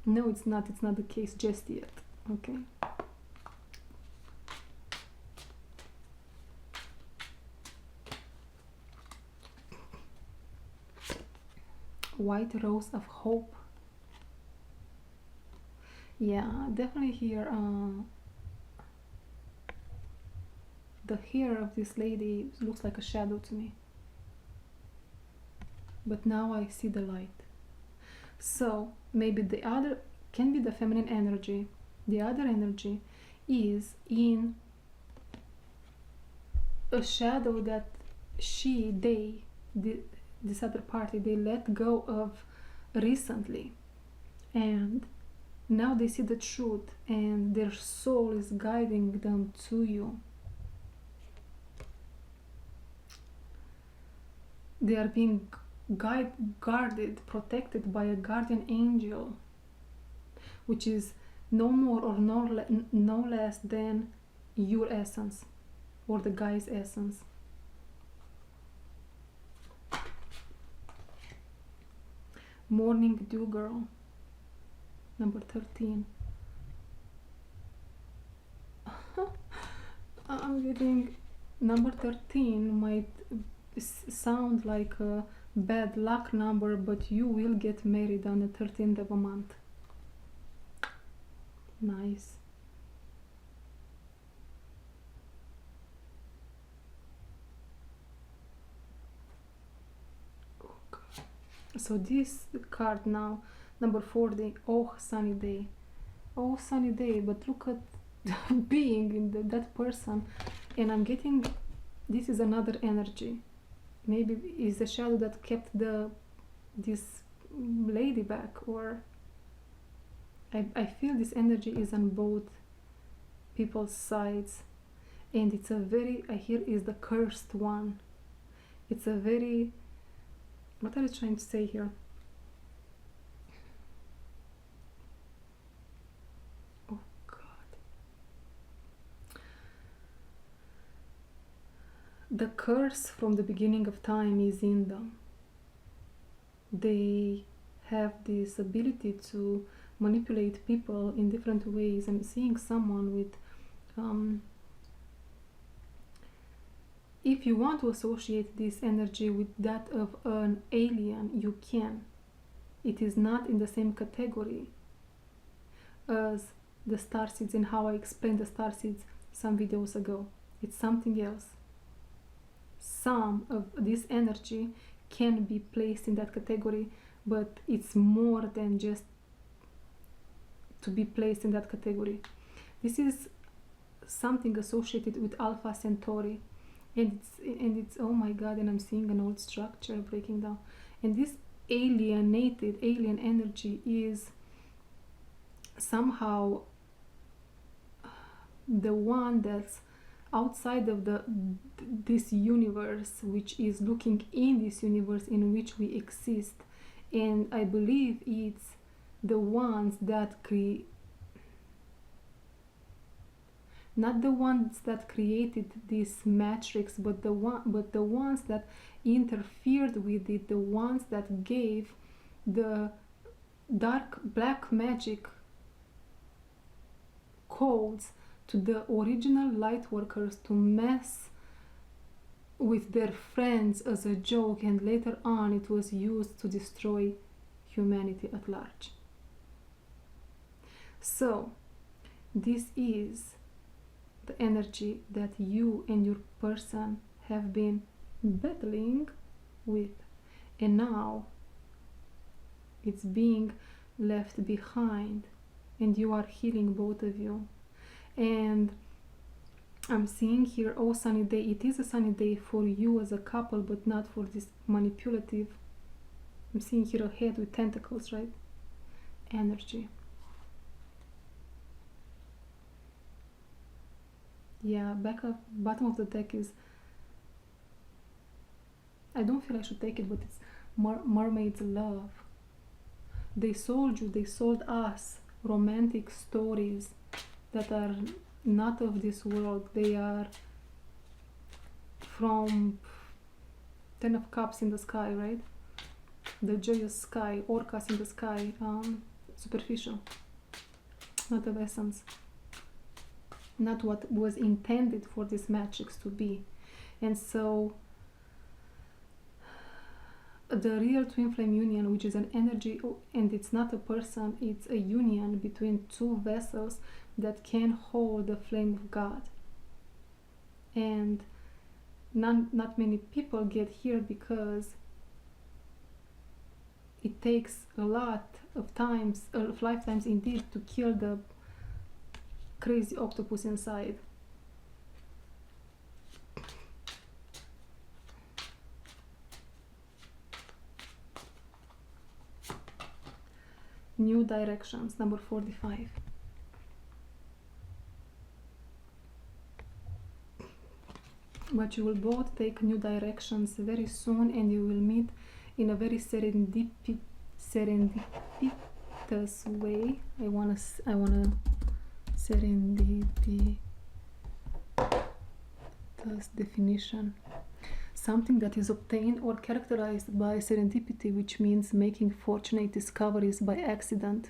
No, it's not the case just yet. Okay. White rose of hope. Yeah, definitely here the hair of this lady looks like a shadow to me, but now I see the light. So maybe the other can be the feminine energy. The other energy is in a shadow that this other party, they let go of recently, and now they see the truth, and their soul is guiding them to you. They are being guarded, protected by a guardian angel, which is no more or no less than your essence, or the guy's essence. Morning Dew Girl, number 13. I'm getting Number 13 might sound like a bad luck number, but you will get married on the 13th of a month. Nice. So this card now, number 40, oh sunny day. Oh sunny day, but look at being in that person, and I'm getting, this is another energy. Maybe it's the shadow that kept this lady back, or I feel this energy is on both people's sides, and it's a very, I hear is the cursed one. It's a very, what are you trying to say here? Oh God. The curse from the beginning of time is in them. They have this ability to manipulate people in different ways. I'm seeing someone with if you want to associate this energy with that of an alien, you can. It is not in the same category as the starseeds and how I explained the starseeds some videos ago. It's something else. Some of this energy can be placed in that category, but it's more than just to be placed in that category. This is something associated with Alpha Centauri, and it's oh my God, and I'm seeing an old structure breaking down, and this alien energy is somehow the one that's outside of this universe, which is looking in this universe in which we exist, and I believe it's the ones that not the ones that created this matrix, but the ones that interfered with it, the ones that gave the dark black magic codes to the original light workers to mess with their friends as a joke, and later on it was used to destroy humanity at large. So this is the energy that you and your person have been battling with, and now it's being left behind, and you are healing, both of you. And I'm seeing here, oh sunny day, it is a sunny day for you as a couple, but not for this manipulative, I'm seeing here a head with tentacles, right? Energy. Yeah, bottom of the deck is, I don't feel I should take it, but it's mermaid's love. They sold you, they sold us romantic stories that are not of this world. They are from Ten of Cups in the sky, right? The joyous sky, orcas in the sky, superficial, not of essence, not what was intended for this matrix to be. And so the real twin flame union, which is an energy, and it's not a person, it's a union between two vessels that can hold the flame of God. And not many people get here because it takes a lot of lifetimes indeed, to kill the crazy octopus inside. New directions, number 45. But you will both take new directions very soon, and you will meet in a very serendipitous way. I wanna serendipitous definition. Something that is obtained or characterized by serendipity, which means making fortunate discoveries by accident.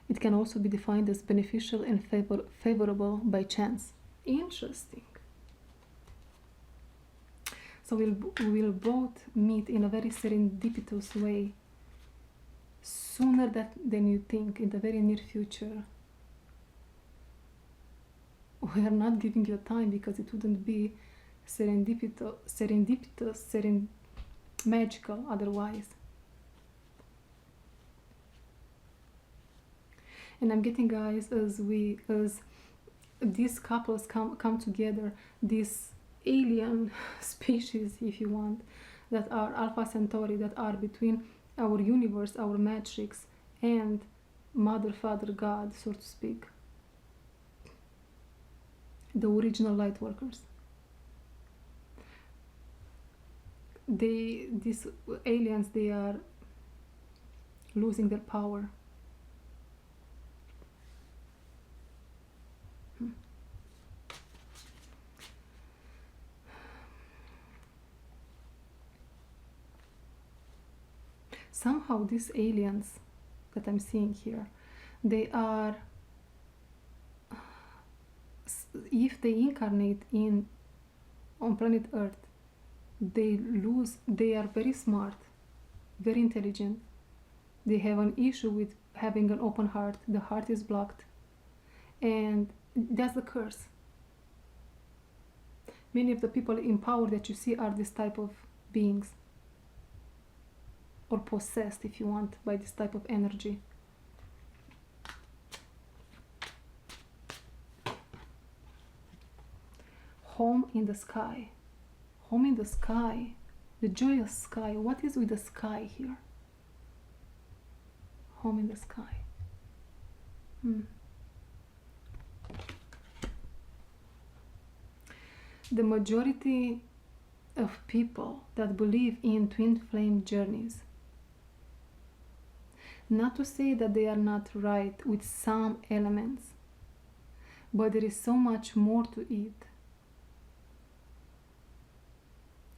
It can also be defined as beneficial and favorable by chance. Interesting. So we'll both meet in a very serendipitous way sooner than you think, in the very near future. We are not giving you time because it wouldn't be magical otherwise. And I'm getting, guys, as these couples come together, this alien species, if you want, that are Alpha Centauri, that are between our universe, our matrix, and Mother, Father, God, so to speak, the original light workers. These aliens, they are losing their power. Somehow these aliens that I'm seeing here, they are, if they incarnate on planet Earth, they are very smart, very intelligent. They have an issue with having an open heart. The heart is blocked, and that's the curse. Many of the people in power that you see are this type of beings, or possessed, if you want, by this type of energy. Home in the sky. Home in the sky. The joyous sky. What is with the sky here? Home in the sky. The majority of people that believe in twin flame journeys, not to say that they are not right with some elements, but there is so much more to it.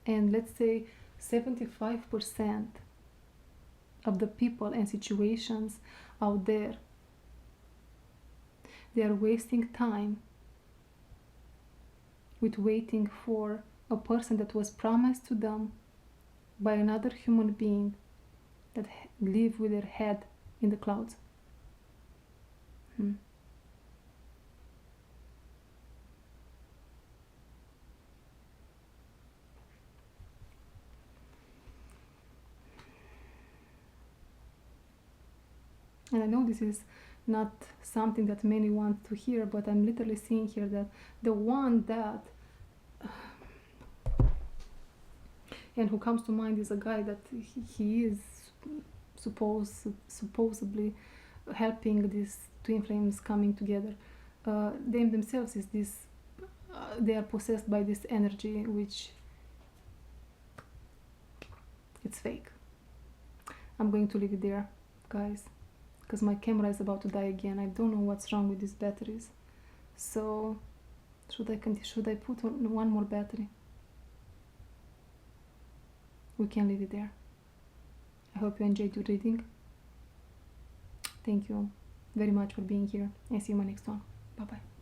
And let's say 75% of the people and situations out there, they are wasting time with waiting for a person that was promised to them by another human being that live with their head in the clouds. And I know this is not something that many want to hear, but I'm literally seeing here that the one that and who comes to mind is a guy that he is supposedly helping these twin flames coming together. They themselves is this, they are possessed by this energy, which it's fake. I'm going to leave it there, guys, because my camera is about to die again. I don't know what's wrong with these batteries. So should I put on one more battery? We can leave it there. I hope you enjoyed your reading. Thank you very much for being here, and see you in my next one. Bye bye.